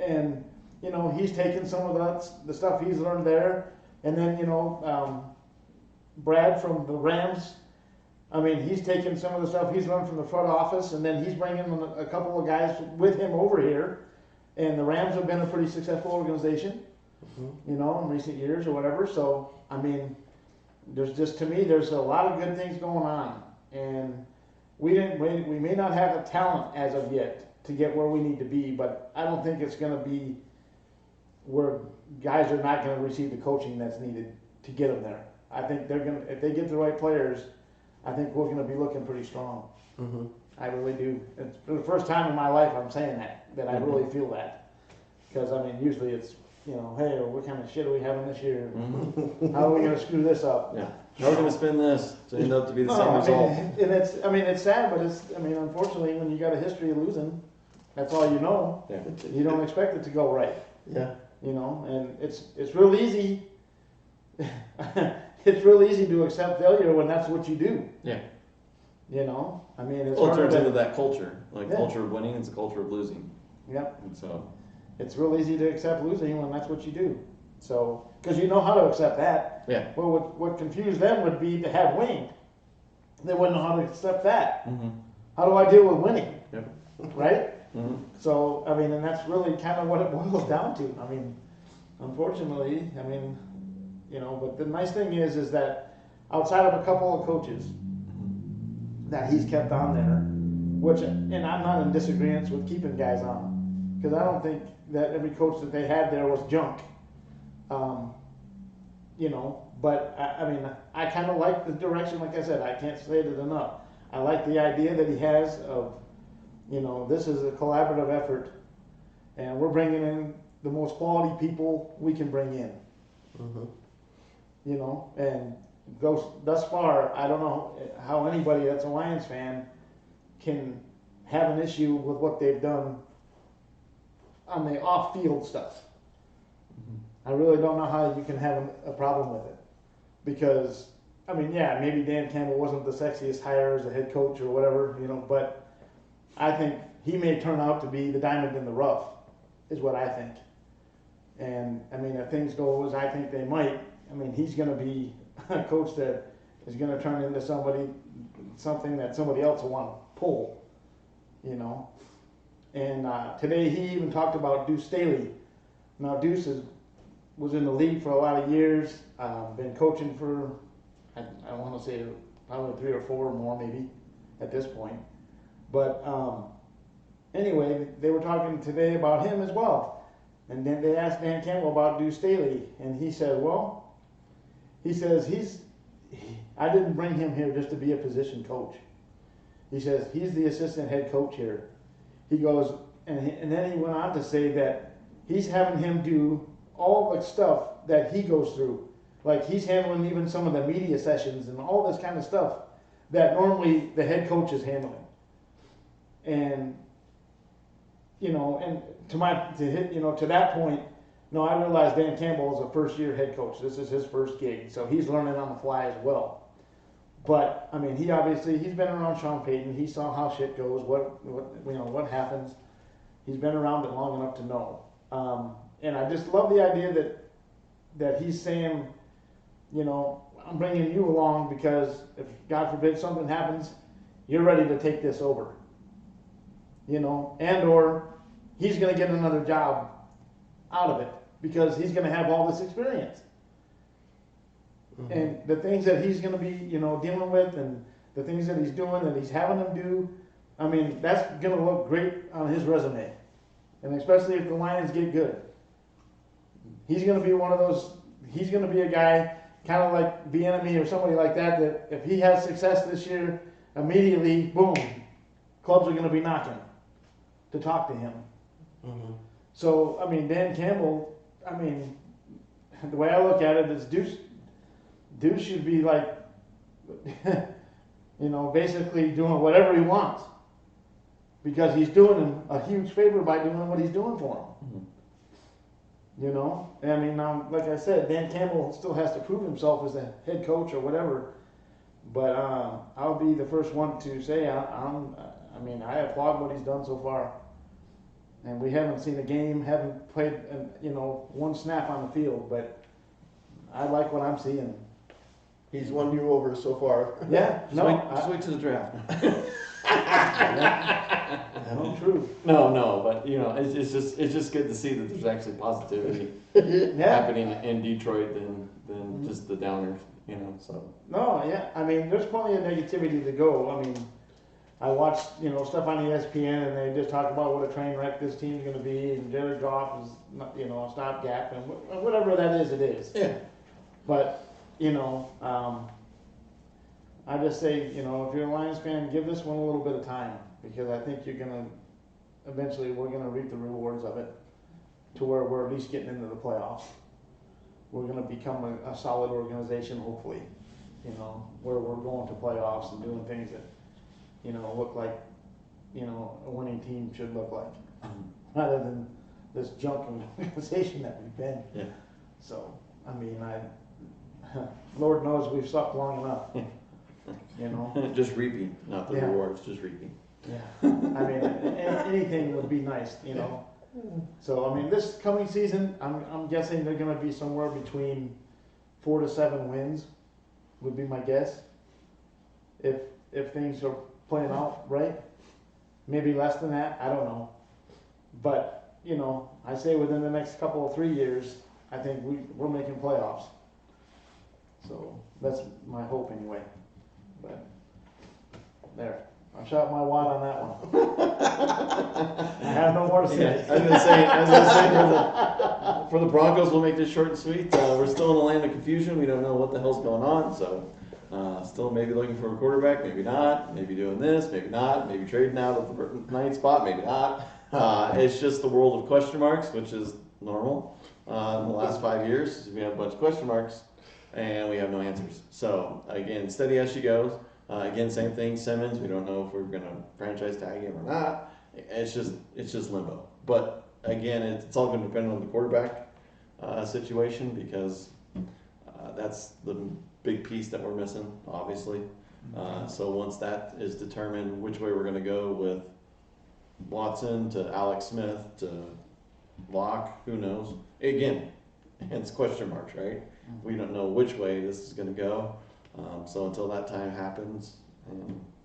And, you know, he's taken some of the stuff he's learned there. And then, you know, Brad from the Rams, I mean, he's taken some of the stuff he's learned from the front office, and then he's bringing a couple of guys with him over here. And the Rams have been a pretty successful organization, you know, in recent years or whatever. So, I mean, to me, there's a lot of good things going on. And we may not have the talent as of yet to get where we need to be, but I don't think it's going to be where guys are not going to receive the coaching that's needed to get them there. I think they're going to, if they get the right players, I think we're going to be looking pretty strong. Mm-hmm. I really do. It's for the first time in my life I'm saying that I really feel that. Because, I mean, usually it's, you know, hey, what kind of shit are we having this year? Mm-hmm. How are we going to screw this up? Yeah. How are we going to spin this to end up to be the No, same I result? mean, and it's sad, but unfortunately, when you got a history of losing, that's all you know. Yeah. You don't expect it to go right. Yeah. You know, and it's real easy. It's real easy to accept failure when that's what you do. Yeah. You know, I mean, it's Well, it harder turns into to, that culture, like Yeah. culture of winning is a culture of losing, yep, and so. it's real easy to accept losing when that's what you do. So, because you know how to accept that. Yeah. Well, what confused them would be to have winning. They wouldn't know how to accept that. Mm-hmm. How do I deal with winning? Yep. Right? Mm-hmm. So, I mean, and that's really kind of what it boils down to. I mean, unfortunately, I mean, you know, but the nice thing is that outside of a couple of coaches that he's kept on there, which, and I'm not in disagreement with keeping guys on, because I don't think that every coach that they had there was junk. You know, but I mean, I kind of like the direction, like I said, I can't say it enough. I like the idea that he has of, you know, this is a collaborative effort, and we're bringing in the most quality people we can bring in. Mm-hmm. You know, and goes thus far. I don't know how anybody that's a Lions fan can have an issue with what they've done on the off-field stuff. I really don't know how you can have a problem with it, because I mean, yeah, maybe Dan Campbell wasn't the sexiest hire as a head coach or whatever, you know, but I think he may turn out to be the diamond in the rough, is what I think. And I mean, if things go as I think they might, I mean, he's going to be a coach that is going to turn into something that somebody else will want to pull, you know. And today he even talked about Deuce Staley. Now Deuce was in the league for a lot of years, been coaching for, I want to say probably 3 or 4 or more maybe at this point. But anyway, they were talking today about him as well. And then they asked Dan Campbell about Deuce Staley, and he said, well, he says, I didn't bring him here just to be a position coach. He says, he's the assistant head coach here. He goes, and then he went on to say that he's having him do all the stuff that he goes through. Like he's handling even some of the media sessions and all this kind of stuff that normally the head coach is handling. And, you know, and to that point, no, I realize Dan Campbell is a first-year head coach. This is his first gig, so he's learning on the fly as well. But I mean, he's been around Sean Payton. He saw how shit goes, what happens. He's been around it long enough to know. And I just love the idea that he's saying, you know, I'm bringing you along because if God forbid something happens, you're ready to take this over. You know, and or he's going to get another job out of it because he's going to have all this experience. Mm-hmm. And the things that he's going to be, you know, dealing with and the things that he's doing that he's having them do, I mean, that's going to look great on his resume. And especially if the Lions get good. He's going to be one of those, he's going to be a guy kind of like Bieniemy or somebody like that if he has success this year, immediately, boom, clubs are going to be knocking to talk to him. Mm-hmm. So, I mean, Dan Campbell, I mean, the way I look at it is Deuce should be like, you know, basically doing whatever he wants because he's doing him a huge favor by doing what he's doing for him. Mm-hmm. You know, I mean, now, like I said, Dan Campbell still has to prove himself as a head coach or whatever. But I'll be the first one to say I applaud what he's done so far. And we haven't seen a game, haven't played, one snap on the field, but I like what I'm seeing. He's won you over so far. Yeah, just wait to the draft. True. No, but you know, it's just good to see that there's actually positivity happening in Detroit than just the downers, you know. So no, yeah, I mean, there's plenty of negativity to go. I mean, I watched stuff on ESPN and they just talk about what a train wreck this team's going to be, and Jared Goff is a stopgap and whatever that is, it is. Yeah. But I just say, if you're a Lions fan, give this one a little bit of time because I think eventually we're going to reap the rewards of it to where we're at least getting into the playoffs. We're going to become a solid organization, hopefully, where we're going to playoffs and doing things that, look like, a winning team should look like, rather than this junk organization that we've been. Yeah. So, I mean, Lord knows we've sucked long enough. you know? Just reaping, not the Yeah. rewards, just reaping. Yeah. I mean, anything would be nice, you know? So, I mean, this coming season, I'm guessing they're gonna be somewhere between 4 to 7 wins, would be my guess. If things are playing out right. Maybe less than that, I don't know. But, you know, I say within the next couple of 3 years, I think we're making playoffs. So that's my hope anyway. But there, I shot my wad on that one. I have no more to say. Yeah, I was gonna say for the Broncos, we'll make this short and sweet. We're still in a land of confusion. We don't know what the hell's going on. So still maybe looking for a quarterback, maybe not. Maybe doing this, maybe not. Maybe trading out of the ninth spot, maybe not. It's just the world of question marks, which is normal. In the last 5 years, we have a bunch of question marks, and we have no answers. So again, steady as she goes. Again, same thing. Simmons, we don't know if we're gonna franchise tag him or not. It's just limbo. But again, it's all going to depend on the quarterback situation, because that's the big piece that we're missing, obviously. So once that is determined, which way we're going to go with Watson to Alex Smith to Locke, who knows? Again, it's question marks, right? We don't know which way this is going to go. So until that time happens,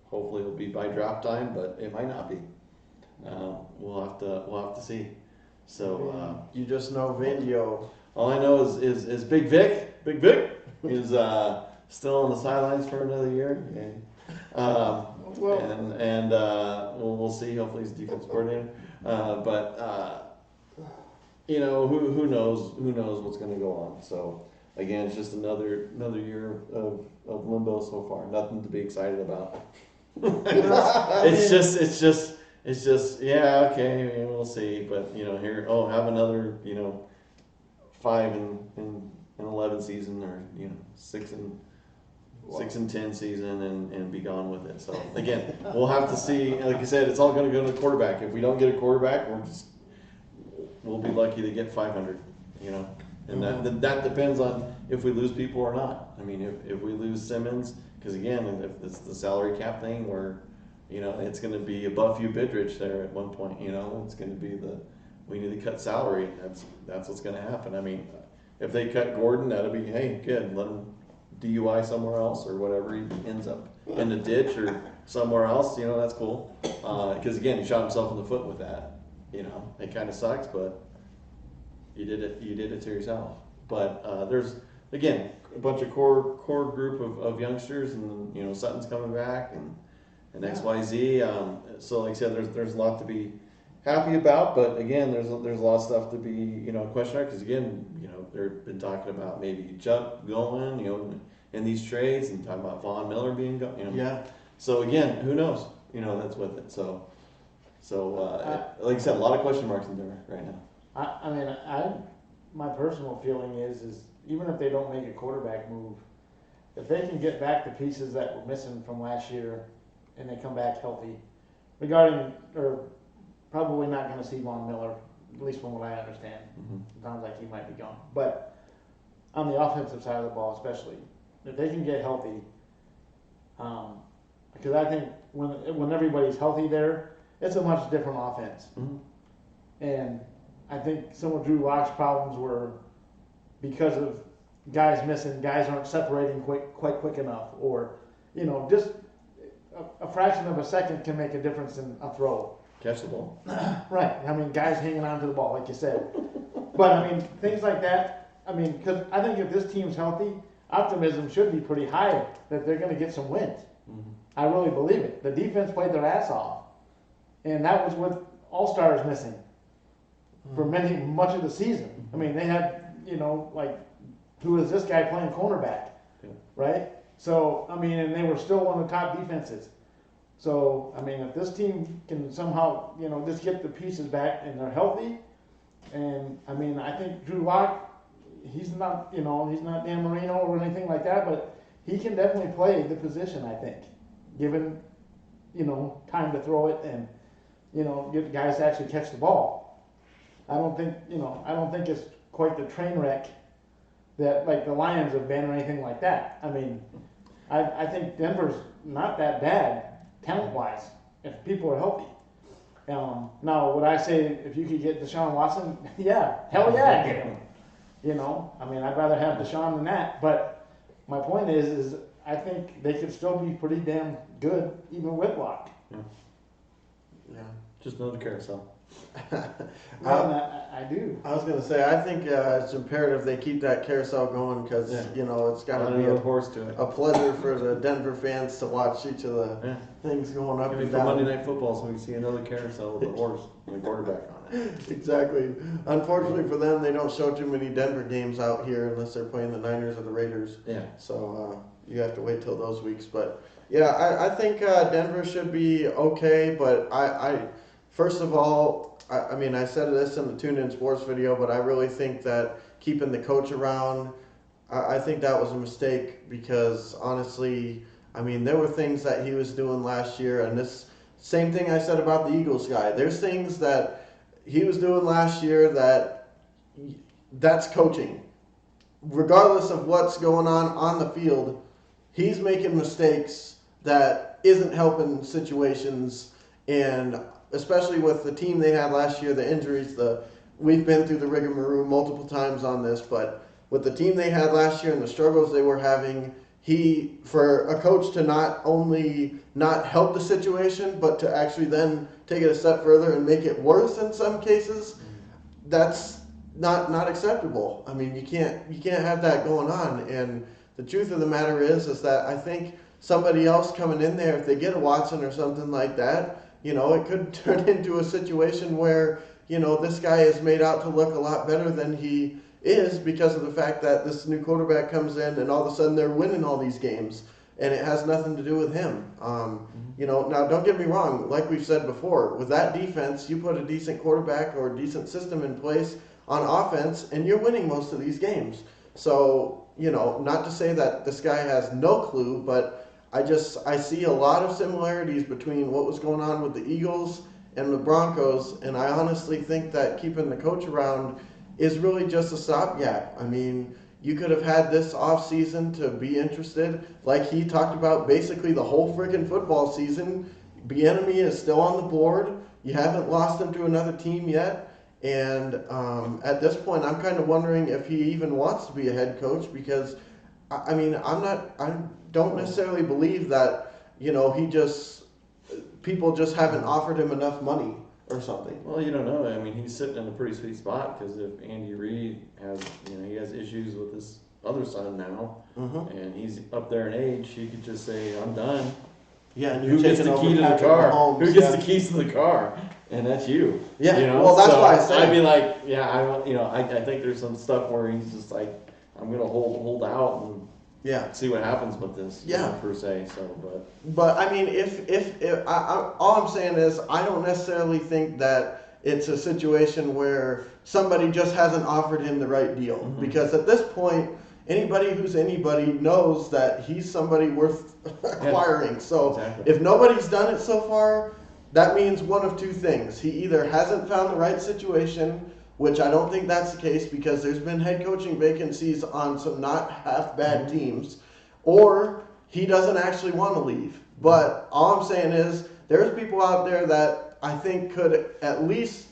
hopefully it'll be by draft time, but it might not be. We'll have to see. So You just know Vindio. all I know is Big Vic is still on the sidelines for another year, and we'll see. Hopefully he's defense coordinator. But you know, who knows what's going to go on. So again, it's just another year of limbo so far. Nothing to be excited about. It's just yeah, okay, we'll see. But you know, have another 5 and 11 season, or 6 and 10 season, and be gone with it. So again, we'll have to see. Like I said, it's all going to go to the quarterback. If we don't get a quarterback, we'll be lucky to get 500. And that depends on if we lose people or not. I mean, if we lose Simmons, because again, if it's the salary cap thing where, it's going to be a Buffy Bidrich there at one point. It's going to be we need to cut salary, and that's what's going to happen. I mean, if they cut Gordon, that'll be, hey, good, let him DUI somewhere else or whatever, he ends up in the ditch or somewhere else. That's cool. Because again, he shot himself in the foot with that. It kind of sucks, but you did it to yourself. But there's, again, a bunch of core group of youngsters, and Sutton's coming back, and XYZ. So like I said, there's a lot to be happy about, but again, there's a lot of stuff to be question mark, because again, they've been talking about maybe Chuck going in these trades, and talking about Von Miller being gone. Yeah. So again, who knows? That's with it. So like I said, a lot of question marks in there right now. I mean, my personal feeling is even if they don't make a quarterback move, if they can get back the pieces that were missing from last year, and they come back healthy, probably not going to see Von Miller, at least from what I understand. It sounds like he might be gone. But on the offensive side of the ball, especially, if they can get healthy, because I think when everybody's healthy there, it's a much different offense. And I think some of Drew Lock's problems were because of guys missing, guys aren't separating quite quick enough, or just a fraction of a second can make a difference in a throw. Catch the ball. Right. I mean, guys hanging on to the ball, like you said. But I mean, things like that. I mean, because I think if this team's healthy, optimism should be pretty high that they're going to get some wins. I really believe it. The defense played their ass off, and that was with all-stars missing for much of the season. I mean, they had, who is this guy playing cornerback, right? So, I mean, and they were still one of the top defenses. So, I mean, if this team can somehow, just get the pieces back and they're healthy, and I mean, I think Drew Lock, he's not Dan Marino or anything like that, but he can definitely play the position, I think, given, time to throw it and, get guys to actually catch the ball. I don't think it's quite the train wreck that like the Lions have been or anything like that. I mean, I think Denver's not that bad talent-wise if people are healthy. Now, would I say if you could get Deshaun Watson, yeah, hell yeah, get him. You know, I mean, I'd rather have Deshaun than that. But my point is I think they could still be pretty damn good even with Locke. Yeah. Just another carousel. I do. I was gonna say, I think it's imperative they keep that carousel going because Yeah. it's got to be Another horse to it. a pleasure for the Denver fans to watch each of the Yeah. things going up Maybe and for down. Monday Night Football, so we can see another carousel with a horse and a quarterback on it. Exactly. Unfortunately for them, they don't show too many Denver games out here unless they're playing the Niners or the Raiders. Yeah. So you have to wait till those weeks. But yeah, I think Denver should be okay. But I first of all, I mean, I said this in the Tuned In Sports video, but I really think that keeping the coach around, I think that was a mistake because honestly, I mean, there were things that he was doing last year, and this same thing I said about the Eagles guy. There's things that he was doing last year that's coaching. Regardless of what's going on the field, he's making mistakes that isn't helping situations, and especially with the team they had last year, the injuries, we've been through the rigmarole multiple times on this, but with the team they had last year and the struggles they were having, for a coach to not only not help the situation, but to actually then take it a step further and make it worse in some cases, that's not acceptable. I mean, you can't have that going on. And the truth of the matter is that I think somebody else coming in there, if they get a Watson or something like that, it could turn into a situation where, this guy is made out to look a lot better than he is because of the fact that this new quarterback comes in and all of a sudden they're winning all these games and it has nothing to do with him. Now don't get me wrong, like we've said before, with that defense, you put a decent quarterback or a decent system in place on offense and you're winning most of these games. So, not to say that this guy has no clue, but I see a lot of similarities between what was going on with the Eagles and the Broncos, and I honestly think that keeping the coach around is really just a stopgap. I mean, you could have had this offseason to be interested, like he talked about basically the whole freaking football season. Bieniemy is still on the board. You haven't lost him to another team yet, and at this point, I'm kind of wondering if he even wants to be a head coach because, I mean, I don't necessarily believe that people just haven't offered him enough money or something. Well, you don't know. I mean, he's sitting in a pretty sweet spot because if Andy Reid has, he has issues with his other son now, and he's up there in age, he could just say, "I'm done." Yeah, and who gets the key to the car? Who gets the keys to the car? And that's you. Yeah. Well, that's why I say. I'd be like, yeah, I think there's some stuff where he's just like, I'm gonna hold out and. Yeah. See what happens with this. Yeah. Per se. So, But I mean, if all I'm saying is, I don't necessarily think that it's a situation where somebody just hasn't offered him the right deal. Because at this point, anybody who's anybody knows that he's somebody worth acquiring. Yeah. So exactly. If nobody's done it so far, that means one of two things. He either hasn't found the right situation, which I don't think that's the case because there's been head coaching vacancies on some not half bad teams, or he doesn't actually want to leave. But all I'm saying is there's people out there that I think could at least,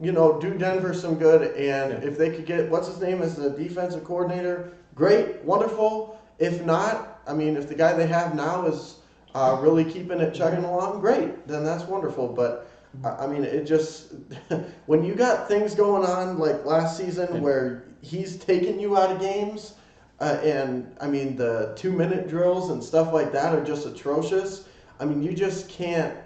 do Denver some good. And if they could get, what's his name as the defensive coordinator, great, wonderful. If not, I mean, if the guy they have now is really keeping it chugging along, great, then that's wonderful. But I mean, it just, when you got things going on like last season where he's taking you out of games, and I mean, the 2-minute drills and stuff like that are just atrocious. I mean, you just can't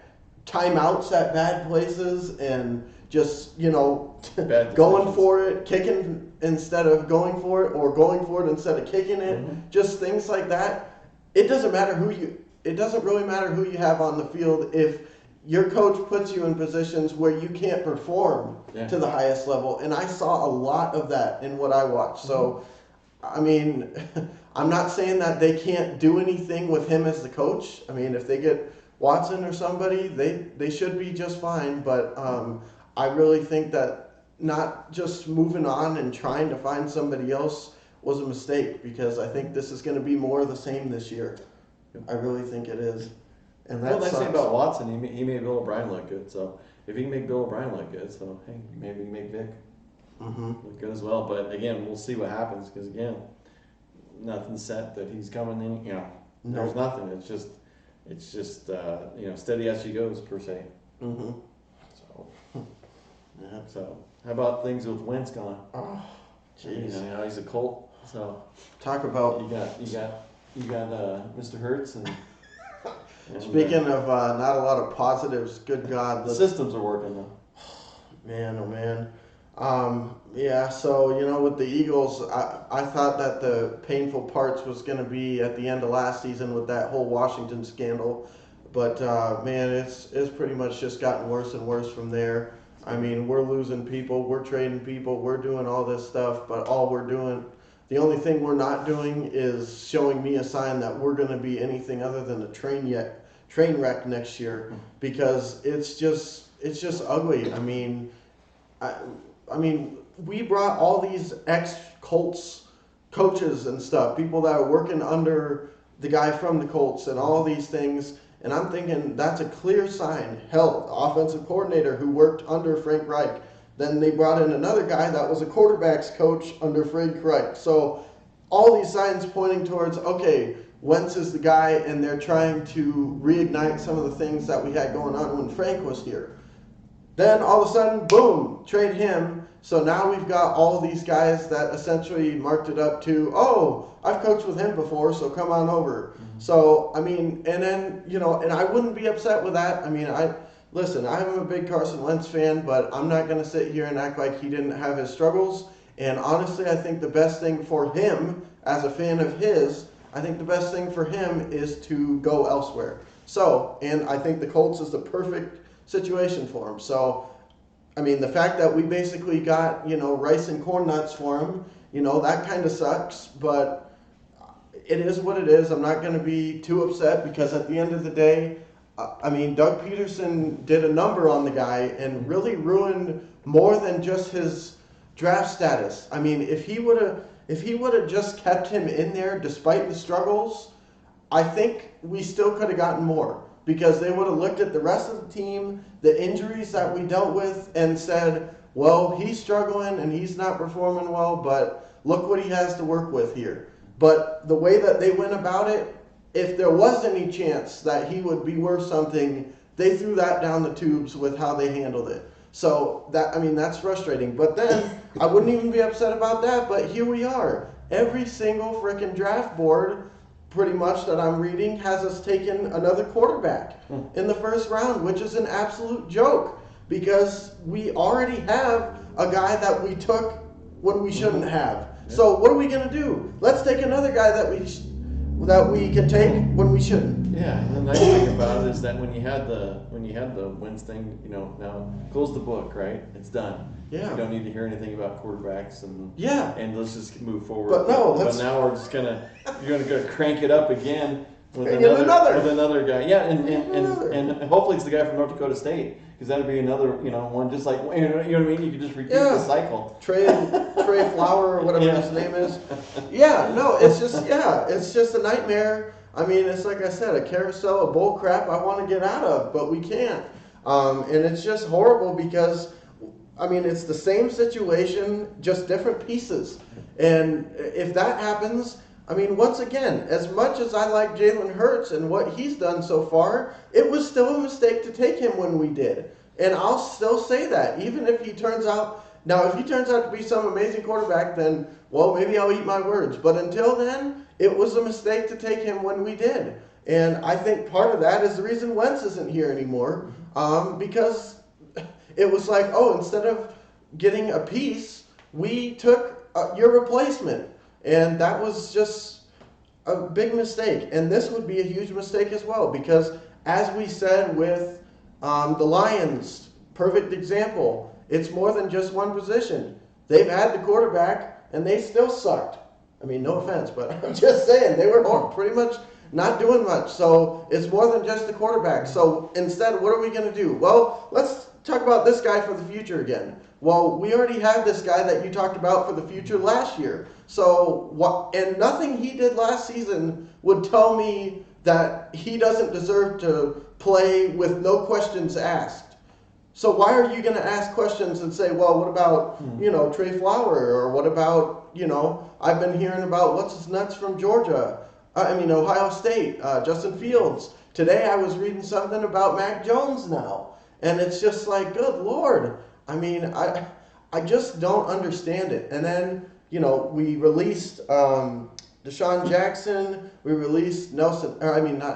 timeouts at bad places and just, going for it, kicking instead of going for it, or going for it instead of kicking it, just things like that. It doesn't really matter who you have on the field if your coach puts you in positions where you can't perform to the highest level. And I saw a lot of that in what I watched. So, I mean, I'm not saying that they can't do anything with him as the coach. I mean, if they get Watson or somebody, they should be just fine. But I really think that not just moving on and trying to find somebody else was a mistake because I think this is going to be more of the same this year. I really think it is. And that Well, nice sucks. thing about Watson, he made Bill O'Brien look good. So if he can make Bill O'Brien look good, so hey, maybe he can make Vic look good as well. But again, we'll see what happens because again, nothing's set that he's coming in. There's nothing. It's just steady as she goes per se. So Yeah. so how about things with Wentz gone? Oh, jeez. He's a Colt. So Talk about. you got Mr. Hurts and Speaking of not a lot of positives, good God, the systems are working though. Man, oh man. Yeah, so, with the Eagles, I thought that the painful parts was going to be at the end of last season with that whole Washington scandal. But, man, it's pretty much just gotten worse and worse from there. I mean, we're losing people, we're trading people, we're doing all this stuff, but the only thing we're not doing is showing me a sign that we're going to be anything other than a train wreck next year, because it's just ugly. I mean, we brought all these ex-Colts coaches and stuff, people that are working under the guy from the Colts and all these things, and I'm thinking that's a clear sign. Hell, the offensive coordinator who worked under Frank Reich. Then they brought in another guy that was a quarterback's coach under Frank Reich. So all these signs pointing towards, okay, Wentz is the guy, and they're trying to reignite some of the things that we had going on when Frank was here. Then all of a sudden, boom, trade him. So now we've got all these guys that essentially marked it up to, oh, I've coached with him before, so come on over. So, I mean, and then, and I wouldn't be upset with that. I mean, Listen, I'm a big Carson Wentz fan, but I'm not going to sit here and act like he didn't have his struggles. And honestly, I think the best thing for him, as a fan of his, I think the best thing for him is to go elsewhere. So, and I think the Colts is the perfect situation for him. So, I mean, the fact that we basically got, rice and corn nuts for him, that kind of sucks, but it is what it is. I'm not going to be too upset because at the end of the day, Doug Peterson did a number on the guy and really ruined more than just his draft status. I mean, if he would have just kept him in there despite the struggles, I think we still could have gotten more, because they would have looked at the rest of the team, the injuries that we dealt with, and said, well, he's struggling and he's not performing well, but look what he has to work with here. But the way that they went about it, if there was any chance that he would be worth something, they threw that down the tubes with how they handled it. So that's frustrating. But then I wouldn't even be upset about that. But here we are. Every single freaking draft board, pretty much that I'm reading, has us taking another quarterback in the first round, which is an absolute joke, because we already have a guy that we took when we shouldn't have. Yeah. So what are we going to do? Let's take another guy that we can take when we shouldn't. Yeah, and the nice thing about it is that when you had the Wentz thing, now close the book, right? It's done. Yeah. You don't need to hear anything about quarterbacks and let's just move forward. But now we're just you're gonna crank it up again with another guy. Yeah, and hopefully it's the guy from North Dakota State, because that'd be another one just like you know what I mean. You could just repeat the cycle. Trey Flower or whatever his name is. Yeah, no, it's just a nightmare. I mean, it's like I said, a carousel of bull crap I want to get out of, but we can't. And it's just horrible because, it's the same situation, just different pieces. And if that happens, once again, as much as I like Jalen Hurts and what he's done so far, it was still a mistake to take him when we did. And I'll still say that, even if he turns out to be some amazing quarterback, then, well, maybe I'll eat my words. But until then, it was a mistake to take him when we did. And I think part of that is the reason Wentz isn't here anymore, because it was like, instead of getting a piece, we took your replacement. And that was just a big mistake. And this would be a huge mistake as well, because as we said with the Lions, perfect example, it's more than just one position. They've had the quarterback, and they still sucked. No offense, but I'm just saying, they were pretty much not doing much. So it's more than just the quarterback. So instead, what are we going to do? Well, let's talk about this guy for the future again. Well, we already have this guy that you talked about for the future last year. So and nothing he did last season would tell me that he doesn't deserve to play with no questions asked. So why are you going to ask questions and say, well, what about, Trey Flower, or what about, I've been hearing about what's his nuts from Georgia, Ohio State, Justin Fields. Today I was reading something about Mac Jones now, and it's just like, good Lord. I mean, I just don't understand it. And then, we released Deshaun Jackson, we released Alshon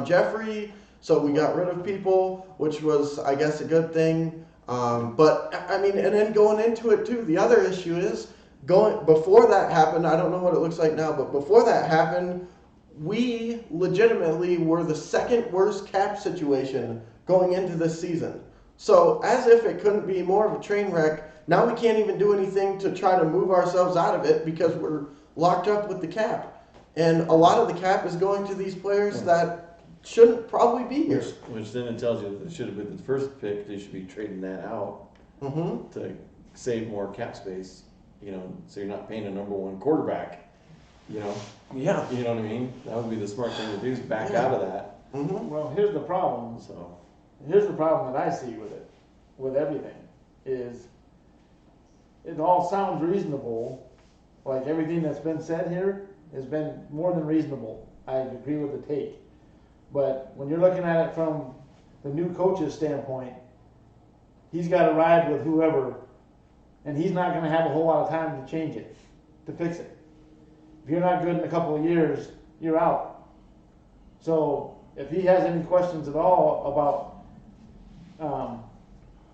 Jeffrey. So we got rid of people, which was, I guess, a good thing. But and then going into it too, the other issue is before that happened. I don't know what it looks like now, but before that happened, we legitimately were the second worst cap situation going into this season. So as if it couldn't be more of a train wreck, now we can't even do anything to try to move ourselves out of it because we're locked up with the cap. And a lot of the cap is going to these players that shouldn't probably be here. Which then it tells you that it should have been the first pick. They should be trading that out to save more cap space. So you're not paying a number one quarterback. Yeah. You know what I mean? That would be the smart thing to do, is back out of that. Well, here's the problem. So Here's the problem that I see with it, with everything, is it all sounds reasonable. Like everything that's been said here has been more than reasonable. I agree with the take. But when you're looking at it from the new coach's standpoint, he's got to ride with whoever, and he's not going to have a whole lot of time to change it, to fix it. If you're not good in a couple of years, you're out. So if he has any questions at all about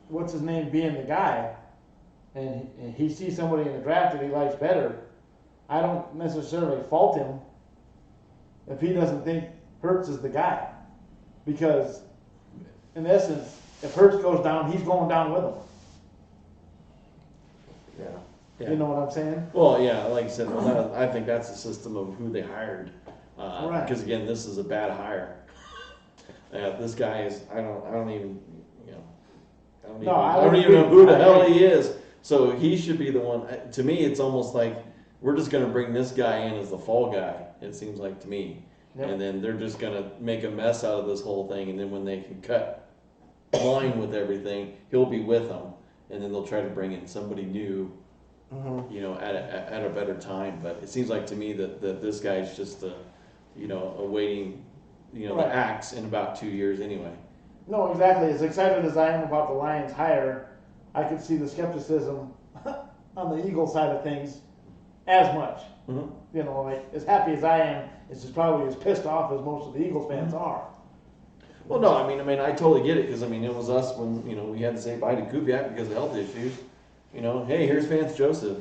what's his name being the guy, and he sees somebody in the draft that he likes better, I don't necessarily fault him if he doesn't think Hurts is the guy. Because in essence, if Hurts goes down, he's going down with him. yeah. You know what I'm saying? Well, yeah, like I said, I think that's the system of who they hired. Right. Because again, this is a bad hire. This guy is, I don't even know who the hell he is. So he should be the one. To me, it's almost like we're just going to bring this guy in as the fall guy. It seems like to me. Yep. And then they're just going to make a mess out of this whole thing. And then when they can cut line with everything, he'll be with them. And then they'll try to bring in somebody new, at a better time. But it seems like to me that this guy's just awaiting, the axe in about 2 years anyway. No, exactly. As excited as I am about the Lions hire, I could see the skepticism on the Eagles side of things as much. Like as happy as I am, it's just probably as pissed off as most of the Eagles fans are. Well, no, I totally get it, because it was us when we had to say bye to Kubiak because of health issues. Hey, here's Vance Joseph.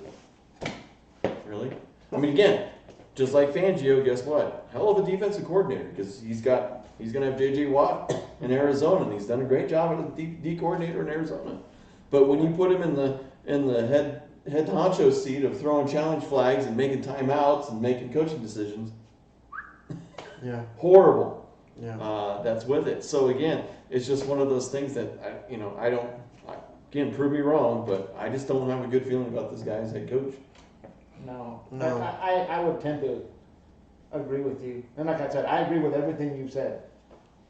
Really? Again, just like Fangio, guess what? Hell of a defensive coordinator, because he's gonna have J.J. Watt in Arizona, and he's done a great job as a D coordinator in Arizona. But when you put him in the head honcho seat of throwing challenge flags and making timeouts and making coaching decisions, horrible. That's with it. So again, it's just one of those things that again, prove me wrong, but I just don't have a good feeling about this guy as head coach. No. I would tend to agree with you. And like I said, I agree with everything you said.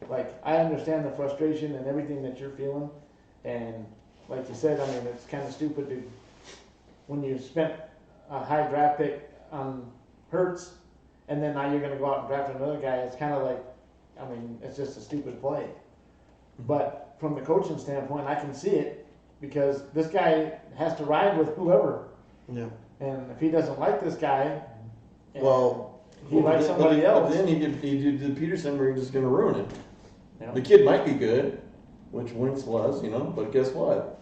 Like, I understand the frustration and everything that you're feeling. And like you said, it's kind of stupid when you spent a high draft pick on Hurts, and then now you're going to go out and draft another guy. It's kind of like, it's just a stupid play. But from the coaching standpoint, I can see it, because this guy has to ride with whoever. Yeah. And if he doesn't like this guy, he likes somebody else. But then he did Peterson, where he's just going to ruin it. Yeah. The kid might be good, which Wentz was, but guess what?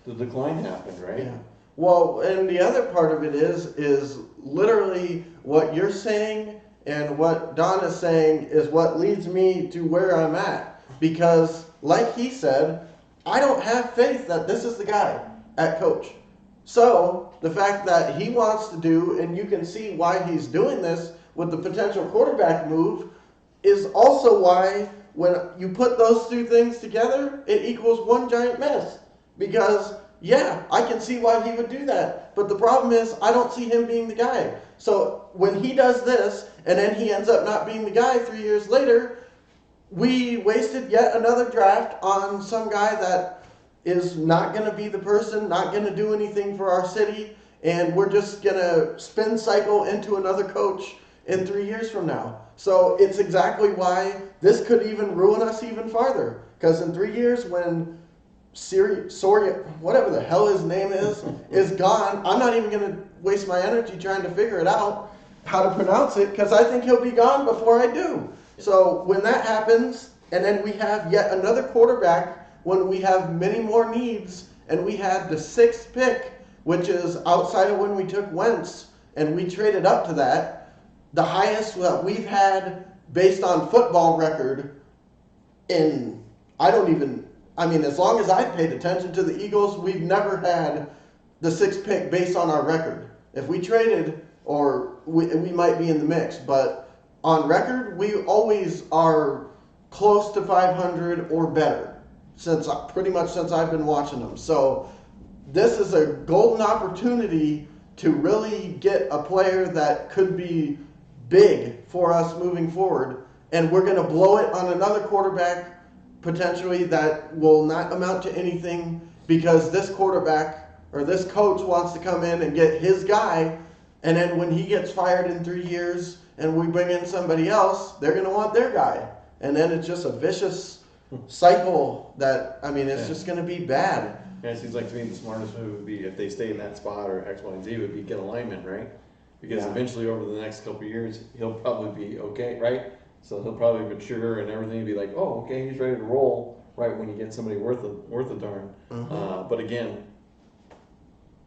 The decline happened, right? Yeah. Well, and the other part of it is literally what you're saying and what Don is saying is what leads me to where I'm at. Because, like he said, I don't have faith that this is the guy at coach. So, the fact that he wants to do, and you can see why he's doing this with the potential quarterback move, is also why when you put those two things together, it equals one giant mess. Because yeah, I can see why he would do that. But the problem is, I don't see him being the guy. So when he does this, and then he ends up not being the guy 3 years later, we wasted yet another draft on some guy that is not going to be the person, not going to do anything for our city, and we're just going to spin cycle into another coach in 3 years from now. So it's exactly why this could even ruin us even farther. Because in 3 years, when Soria, whatever the hell his name is gone, I'm not even going to waste my energy trying to figure it out how to pronounce it, because I think he'll be gone before I do. So when that happens, and then we have yet another quarterback when we have many more needs, and we had the 6th pick, which is outside of when we took Wentz, and we traded up to that, the highest that we've had based on football record in, as long as I've paid attention to the Eagles, we've never had the 6th pick based on our record. If we traded, or we might be in the mix, but on record, we always are close to 500 or better pretty much since I've been watching them. So this is a golden opportunity to really get a player that could be big for us moving forward, and we're going to blow it on another quarterback potentially that will not amount to anything, because this quarterback or this coach wants to come in and get his guy, and then when he gets fired in 3 years and we bring in somebody else, they're going to want their guy, and then it's just a vicious cycle that, it's just going to be bad. Yeah, it seems like to me the smartest move would be, if they stay in that spot or X, Y, and Z, would be get a lineman, right? Because eventually over the next couple of years, he'll probably be okay, right? So he'll probably mature and everything will be like, oh, okay, he's ready to roll, right, when you get somebody worth a darn. Mm-hmm. But again,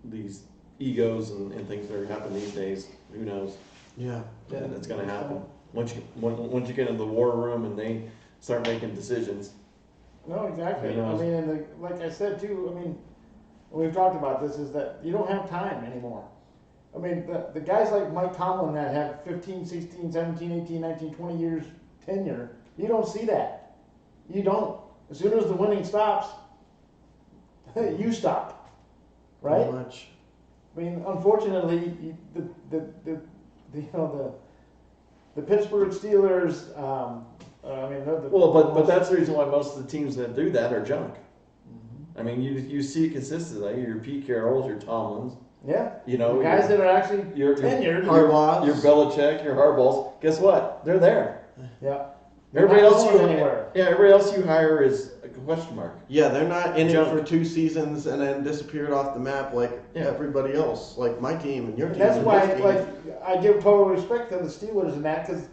these egos and things that are happening these days, who knows? Yeah. That's going to happen. Once you get into the war room and they start making decisions. No, exactly. You know. And like I said too, we've talked about this, is that you don't have time anymore. The guys like Mike Tomlin that have 15, 16, 17, 18, 19, 20 years tenure, you don't see that. You don't. As soon as the winning stops, you stop. Right? Pretty much. Unfortunately, the Pittsburgh Steelers, But that's the reason why most of the teams that do that are junk. Mm-hmm. You see it consistently. Your Pete Carrolls, your Tomlins. Yeah. The guys that are actually tenured. Your Belichick, your Harbaughs. Guess what? They're there. Yeah. Everybody else anywhere. Yeah, everybody else you hire is a question mark. Yeah, they're not in Junk. it for 2 seasons and then disappeared off the map like everybody else, like my team and your team. That's and why, his team. I give total respect to the Steelers in that, because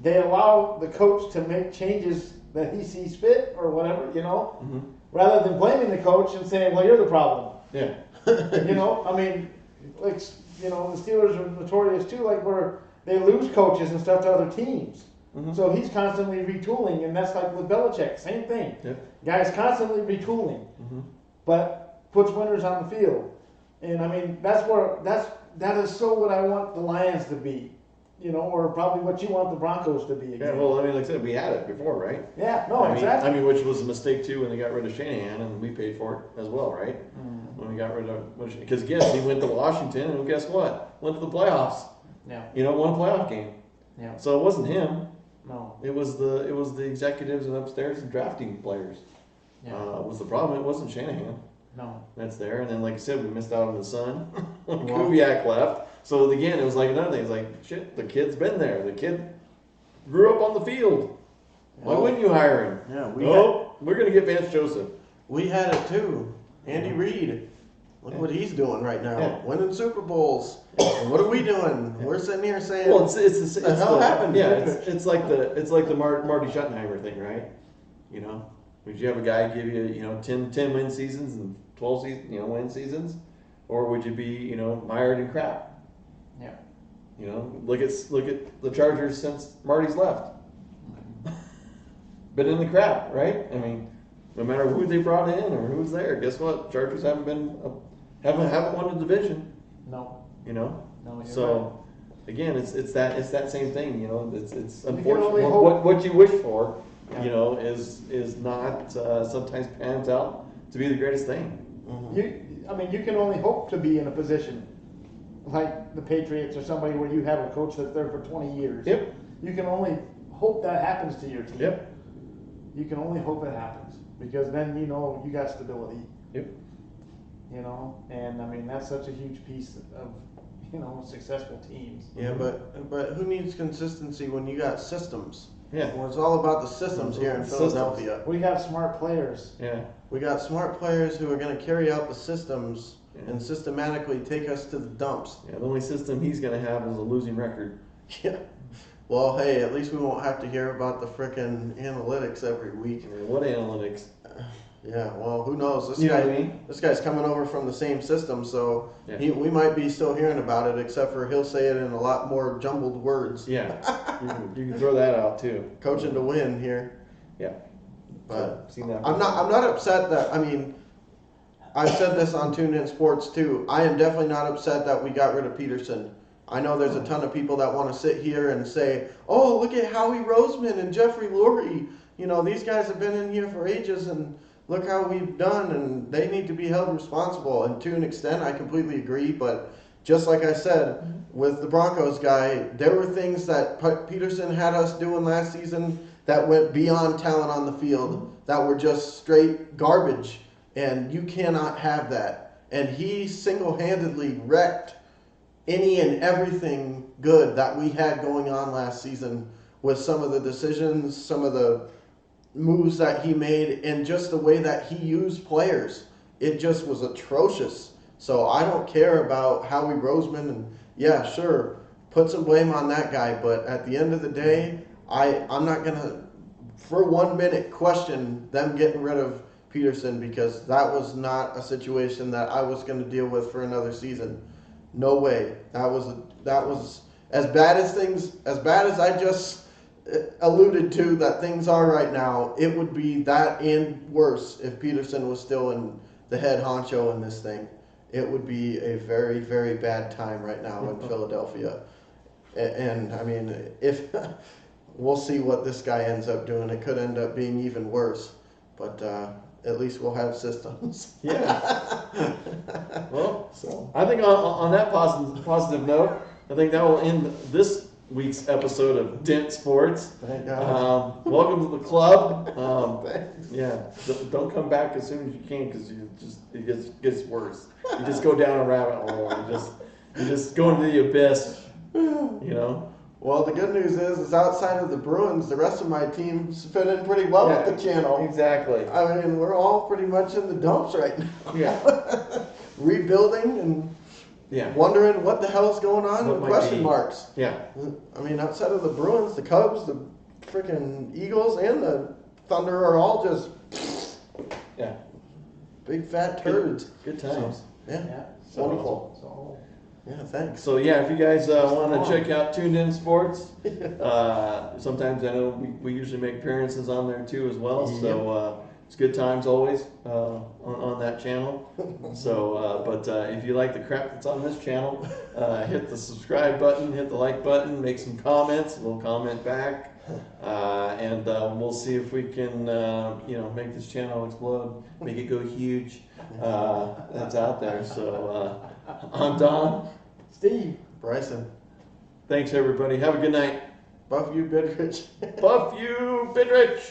they allow the coach to make changes that he sees fit or whatever, Mm-hmm. rather than blaming the coach and saying, well, you're the problem. Yeah. The Steelers are notorious too, where they lose coaches and stuff to other teams. Mm-hmm. So he's constantly retooling, and that's like with Belichick, same thing. Yep. Guys constantly retooling, Mm-hmm. but puts winners on the field. And that is so what I want the Lions to be, or probably what you want the Broncos to be. Yeah, Again. well, like I said, we had it before, right? Yeah, no, exactly. Which was a mistake too when they got rid of Shanahan, and we paid for it as well, right? Mm-hmm. When we got rid of, because again, he went to Washington, and guess what? Went to the playoffs. Yeah. Won a playoff game. Yeah. So it wasn't him. No. It was the executives and upstairs and drafting players. Yeah. Was the problem? It wasn't Shanahan. No. That's there, and then like I said, we missed out on the sun when Kubiak left. So again, it was like another thing. It's like shit. The kid's been there. The kid grew up on the field. Why wouldn't you hire him? Yeah, we're gonna get Vance Joseph. we had it too. Andy Reid. Look what he's doing right now, Yeah. winning Super Bowls. And what are we doing? We're sitting here saying, Well, it's the hell happened? Yeah, it's like the Marty Schottenheimer thing, right? Would you have a guy give you 10 win seasons and 12 win seasons, or would you be mired in crap? Yeah. Look at the Chargers since Marty's left. Been in the crap, right? No matter who they brought in or who's there, guess what? Chargers haven't won the division. No. No, you're so again, it's that same thing. It's can unfortunate. only hope. What you wish for, Yeah. is not sometimes pans out to be the greatest thing. Mhm. I mean, you can only hope to be in a position like the Patriots or somebody where you have a coach that's there for 20 years. Yep. You can only hope that happens to your team. Yep. You can only hope it happens because then you know you got stability. Yep. You know, and I mean that's such a huge piece of successful teams. Yeah, but who needs consistency when you got systems? Yeah. Well, it's all about the systems here in Systems. Philadelphia. We have smart players. Yeah. We got smart players who are going to carry out the systems Yeah. and systematically take us to the dumps. Yeah. The only system he's gonna have is a losing record. Yeah. Well, hey, at least we won't have to hear about the frickin' analytics every week. I mean, what analytics? Yeah, well, who knows? You know what I mean? This guy's coming over from the same system, so Yeah. we might be still hearing about it, except for he'll say it in a lot more jumbled words. Yeah. You can throw that out too. Coaching to win here. Yeah. But Seen that I'm not upset that, I mean, I've said this on Tune In Sports too. I am definitely not upset that we got rid of Peterson. I know there's a ton of people that want to sit here and say, oh, look at Howie Roseman and Jeffrey Lurie. You know, these guys have been in here for ages and look how we've done and they need to be held responsible. And to an extent, I completely agree. But just like I said, with the Broncos guy, there were things that Peterson had us doing last season that went beyond talent on the field, that were just straight garbage. And you cannot have that. And he single-handedly wrecked any and everything good that we had going on last season with some of the decisions, some of the moves that he made, and just the way that he used players. It just was atrocious. So I don't care about Howie Roseman, and yeah, sure, put some blame on that guy, but at the end of the day, I'm not going to, for 1 minute, question them getting rid of Peterson, because that was not a situation that I was going to deal with for another season. No way. That was as bad as I just alluded to that things are right now. It would be that and worse if Peterson was still in the head honcho in this thing. It would be a very, very bad time right now in Philadelphia. And I mean, if we'll see what this guy ends up doing, it could end up being even worse. But at least we'll have systems. Yeah. Well, So I think on that positive note, I think that will end this week's episode of Dent Sports. thank God. Welcome to the club. Thanks. Yeah, don't come back as soon as you can because it gets worse. You just go down a rabbit hole. You just go into the abyss. You know. Well, the good news is outside of the Bruins, the rest of my teams fit in pretty well Yeah, with the channel. Exactly. I mean, we're all pretty much in the dumps right now. Yeah. Rebuilding and Yeah. wondering what the hell's going on What with might question be. marks. Yeah. I mean, outside of the Bruins, the Cubs, the freaking Eagles, and the Thunder are all just Yeah. big fat turds. Good times. Yeah. Yeah. Wonderful. So Yeah, thanks. So yeah, if you guys want to check out Tuned In Sports, sometimes I know we usually make appearances on there too as well. So it's good times always on that channel. So, but if you like the crap that's on this channel, hit the subscribe button, hit the like button, make some comments. We'll comment back, and we'll see if we can make this channel explode, make it go huge. That's out there. So I'm Don. Steve. Bryson. Thanks everybody. Have a good night. Buff you, Bidrich. Buff you, Bidrich.